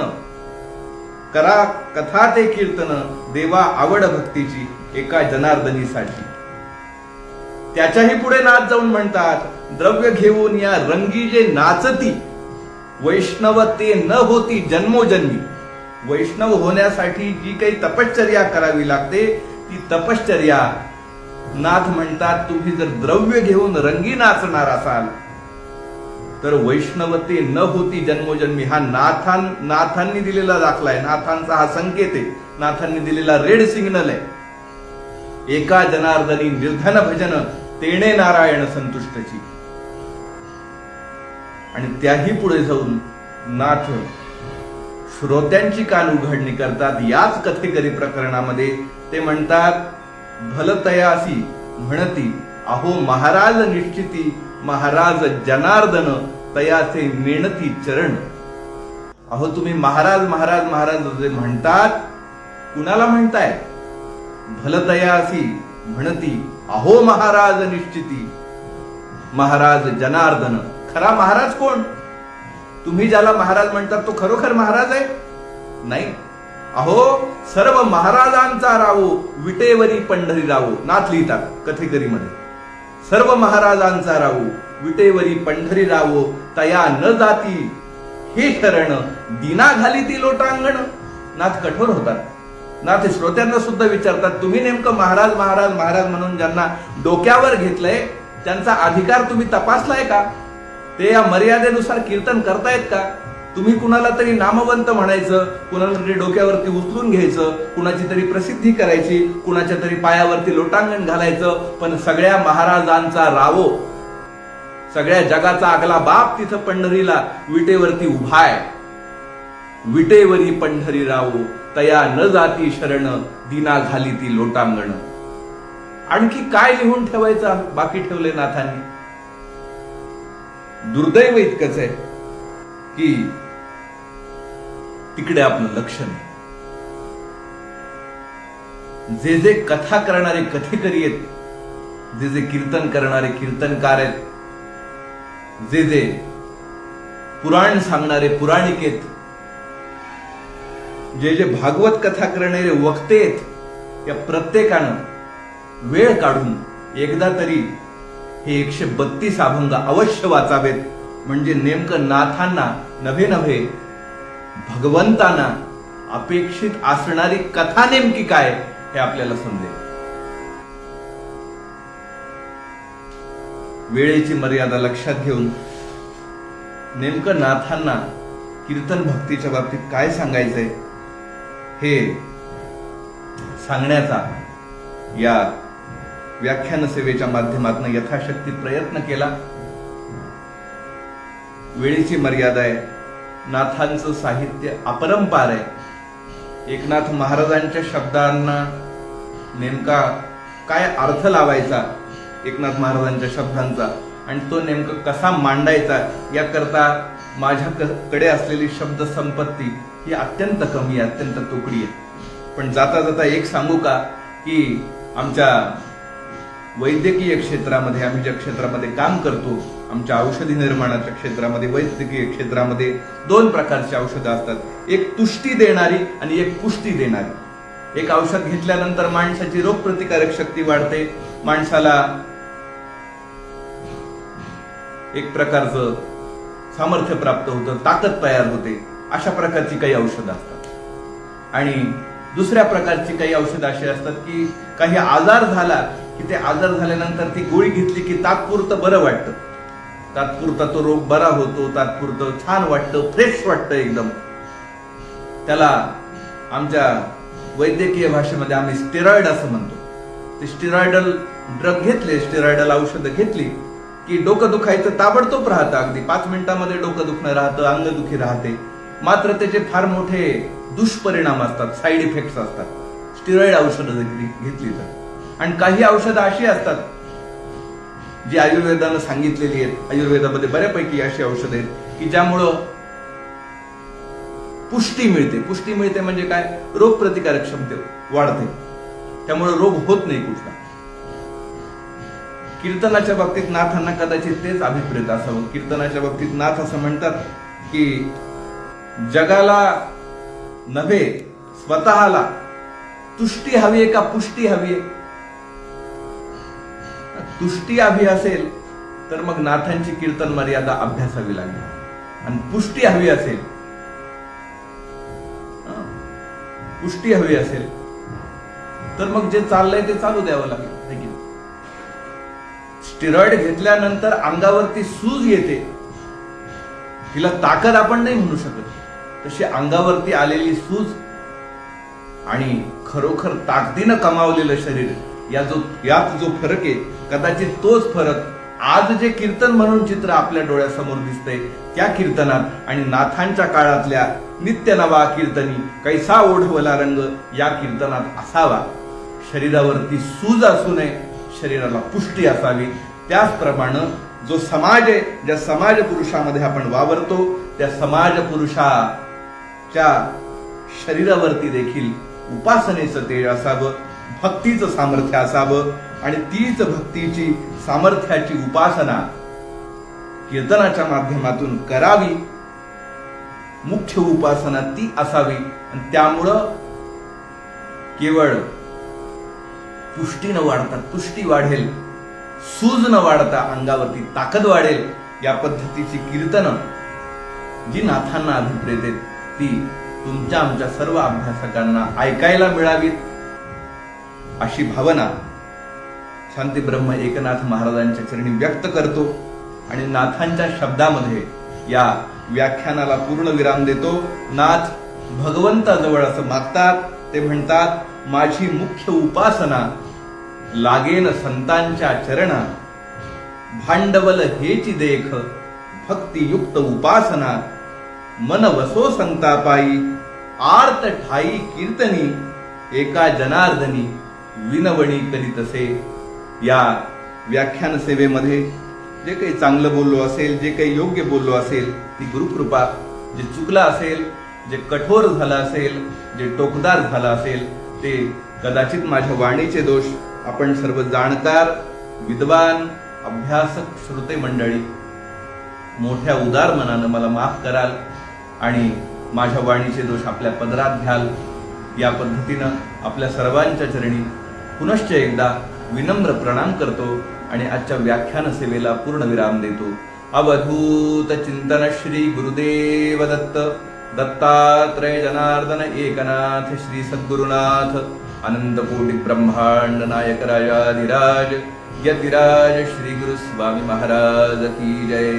करा कथा ते कीर्तन, देवा आवड भक्तीची एका जनार्दनीसाठी. त्याच्याही पुढे नाथ जाऊन म्हणतात, द्रव्य घेऊन या रंगी जे नाचती, वैष्णव ते न होती जन्मोजन्मी. वैष्णव होण्यासाठी जी काही तपश्चर्या करावी लागते ती तपश्चर्या नाथ म्हणतात तुम्ही जर द्रव्य घेऊन रंगी नाचणार असाल तर वैष्णवते न होती जन्मोजन्मी. हा नाथांनी दिलेला दाखला आहे, नाथांचा हा संकेत आहे, नाथांनी दिलेला रेड सिग्नल आहे. एका जनार्दनी निर्धन भजन तेणे नारायण संतुष्टची. आणि त्याही पुढे जाऊन नाथ श्रोत्यांची कान उघडणी करतात. याच कथेकरी प्रकरणामध्ये ते म्हणतात, भलतयासी म्हणती अहो महाराज निश्चिती, महाराज जनार्दन तयाचे मेणती चरण. अहो तुम्ही महाराज महाराज महाराज जे म्हणतात, कुणाला म्हणताय? भलतयासी म्हणती अहो महाराज निश्चिती, महाराज जनार्दन. खरा महाराज कोण? तुम्ही ज्याला महाराज म्हणतात तो खरोखर महाराज आहे? नाही. अहो सर्व महाराजांचा रावो विटेवरी पंढरी रावो. नाथ लिहितात कथेकरीमध्ये, सर्व महाराजांचा रावो विटेवरी पंढरी रावो, तया न जाती हे शरण, दिना घाली ती लोटांगण. नाथ कठोर होतात. नाथ श्रोत्यांना सुद्धा विचारतात, तुम्ही नेमकं महाराज महाराज महाराज म्हणून ज्यांना डोक्यावर घेतलंय त्यांचा अधिकार तुम्ही तपासलाय का? ते या मर्यादेनुसार कीर्तन करतायत का? तुम्ही कुणाला तरी नामवंत म्हणायचं, कुणाला तरी डोक्यावरती उचलून घ्यायचं, कुणाची तरी प्रसिद्धी करायची, कुणाच्या तरी पायावरती लोटांगण घालायचं, पण सगळ्या महाराजांचा रावो, सगळ्या जगाचा आगला बाप तिथं पंढरीला विटेवरती उभाय. विटेवरी पंढरी रावो तया न जाती शरण, दिना घाली ती लोटांगण. आणखी काय लिहून ठेवायचं बाकी ठेवले नाथांनी? दुर्दैव इतकंच आहे की तिकडे आपलं लक्ष नाही. जे जे कथा करणारे कथेकरी आहेत, जे जे कीर्तन करणारे कीर्तनकार आहेत, जे जे पुराण सांगणारे पुराणिक आहेत, जे जे भागवत कथा करणारे वक्ते आहेत, या प्रत्येकानं वेळ काढून एकदा तरी हे 132 अभंग अवश्य वाचावेत. म्हणजे नेमकं नाथांना नव्हे नव्हे भगवंतांना अपेक्षित असणारी कथा नेमकी काय हे आपल्याला समजेल. वेळेची मर्यादा लक्षात घेऊन नेमकं नाथांना कीर्तन भक्तीच्या बाबतीत काय सांगायचंय हे सांगण्याचा या व्याख्यान सेवेच्या माध्यमातून यथाशक्ती प्रयत्न केला. वेळेची मर्यादा आहे. नाथांचं साहित्य अपरंपार आहे. एकनाथ महाराजांच्या शब्दांना नेमका काय अर्थ लावायचा एकनाथ महाराजांच्या शब्दांचा आणि तो नेमका कसा मांडायचा याकरता माझ्याकडे असलेली शब्द संपत्ती ही अत्यंत कमी आहे, अत्यंत तुकडी आहे. पण जाता जाता एक सांगू का की आमच्या वैद्यकीय क्षेत्रामध्ये, आम्ही ज्या क्षेत्रामध्ये काम करतो, आमच्या औषधी निर्माणाच्या क्षेत्रामध्ये, वैद्यकीय क्षेत्रामध्ये 2 प्रकारची औषधं असतात. एक तुष्टी देणारी आणि एक पुष्टी देणारी. एक औषध घेतल्यानंतर माणसाची रोगप्रतिकारक शक्ती वाढते, माणसाला एक प्रकारचं सामर्थ्य प्राप्त होतं, ताकद तयार होते. अशा प्रकारची काही औषधं असतात. आणि दुसऱ्या प्रकारची काही औषधं अशी असतात की काही आजार झाला की ते आजार झाल्यानंतर ती गोळी घेतली की तात्पुरतं बरं वाटतं, तात्पुरता तो रोग बरा होतो, तात्पुरतं छान वाटतं, फ्रेश वाटतं एकदम. त्याला आमच्या वैद्यकीय भाषेमध्ये आम्ही स्टेरॉइड असं म्हणतो. ते स्टेरॉइडल ड्रग घेतले, स्टेरॉइडल औषधं घेतली की डोकं दुखायचं ताबडतोब राहतं. अगदी 5 मिनिटांमध्ये डोकं दुखणं राहतं, अंगदुखी राहते. मात्र त्याचे फार मोठे दुष्परिणाम असतात, साईड इफेक्ट्स असतात स्टेरॉइड औषधं घेतली तर. आणि काही औषधं अशी असतात जी आयुर्वेदानं सांगितलेली आहेत. आयुर्वेदामध्ये बऱ्यापैकी अशी औषधं आहेत की ज्यामुळं पुष्टी मिळते. पुष्टी मिळते म्हणजे काय? रोगप्रतिकारक क्षमता वाढते. त्यामुळे रोग होत नाही कुठला. कीर्तनाच्या बाबतीत नाथांना कदाचित तेच अभिप्रेत असावं. कीर्तनाच्या बाबतीत नाथ असं म्हणतात की जगाला नव्हे स्वतःला तुष्टी हवी आहे का पुष्टी हवी आहे? तुष्टी हवी असेल तर मग नाथांची कीर्तन मर्यादा अभ्यासावी लागेल, आणि पुष्टी हवी असेल तर मग जे चाललंय ते चालू द्यावं लागेल. स्टिरॉइड घेतल्यानंतर अंगावरती सूज येते, तिला ताकद आपण नाही म्हणू शकत. तशी अंगावरती आलेली सूज आणि खरोखर ताकदीनं कमावलेलं शरीर यात जो फरक आहे, कदाचित तोच फरक आज जे कीर्तन म्हणून चित्र आपल्या डोळ्यासमोर दिसतंय त्या कीर्तनात आणि नाथांच्या काळातल्या नित्य नवा कीर्तनी कैसा ओढवला रंग या कीर्तनात असावा. शरीरावरती सूज असू नये, शरीराला पुष्टी असावी. त्याचप्रमाणे जो समाज आहे, ज्या समाज पुरुषामध्ये आपण वावरतो, त्या समाज पुरुषाच्या शरीरावरती देखील उपासनेचं तेज असावं, भक्तीचं सामर्थ्य असावं, आणि तीच भक्तीची सामर्थ्याची उपासना कीर्तनाच्या माध्यमातून करावी. मुख्य उपासना ती असावी, आणि त्यामुळं केवळ पुष्टी न वाढता तुष्टी वाढेल, सूज न वाढता अंगावरती ताकद वाढेल. या पद्धतीची कीर्तनं जी नाथांना अभिप्रेत आहेत ती तुमच्या आमच्या सर्व अभ्यासकांना ऐकायला मिळावीत, अशी भावना शांती ब्रह्म एकनाथ महाराजांच्या चरणी व्यक्त करतो. आणि नाथांच्या शब्दामध्ये या व्याख्यानाला पूर्ण विराम देतो. नाथ भगवंताजवळ असं मागतात, ते म्हणतात, माझी मुख्य उपासना लागेन संतांच्या चरणा, भांडवल हेची देख भक्तियुक्त उपासना, मन वसो संतापाई आर्त ठाई कीर्तनी, एका जनार्दनी विनवणी करीतसे. या व्याख्यान सेवेमध्ये जे काही चांगलं बोललो असेल, जे काही योग्य बोललो असेल, ती गुरुकृपा. जे चुकलं असेल, जे कठोर झालं असेल, जे टोकदार झालं असेल, ते कदाचित माझ्या वाणीचे दोष आपण सर्व जाणकार, विद्वान, अभ्यासक श्रोते मंडळी मोठ्या उदार मनानं मला माफ कराल आणि माझ्या वाणीचे दोष आपल्या पदरात घ्याल. या पद्धतीनं आपल्या सर्वांच्या चरणी पुनश्च एकदा विनम्र प्रणाम करतो आणि आजच्या व्याख्यान सेवेला पूर्ण विराम देतो. अवधूत चिंतन श्री गुरुदेव दत्त. दत्तात्रय जनार्दन एकनाथ श्री सद्गुरुनाथ. अनंत कोटि ब्रह्मांड नायक राजाधिराज यतिराज श्री गुरु स्वामी महाराज की जय.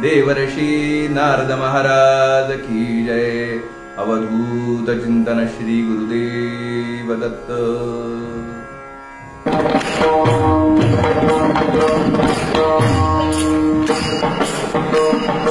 देवर्षि नारद महाराज की जय. अवधूत चिंतन श्री गुरुदेव दत्त. Thank you.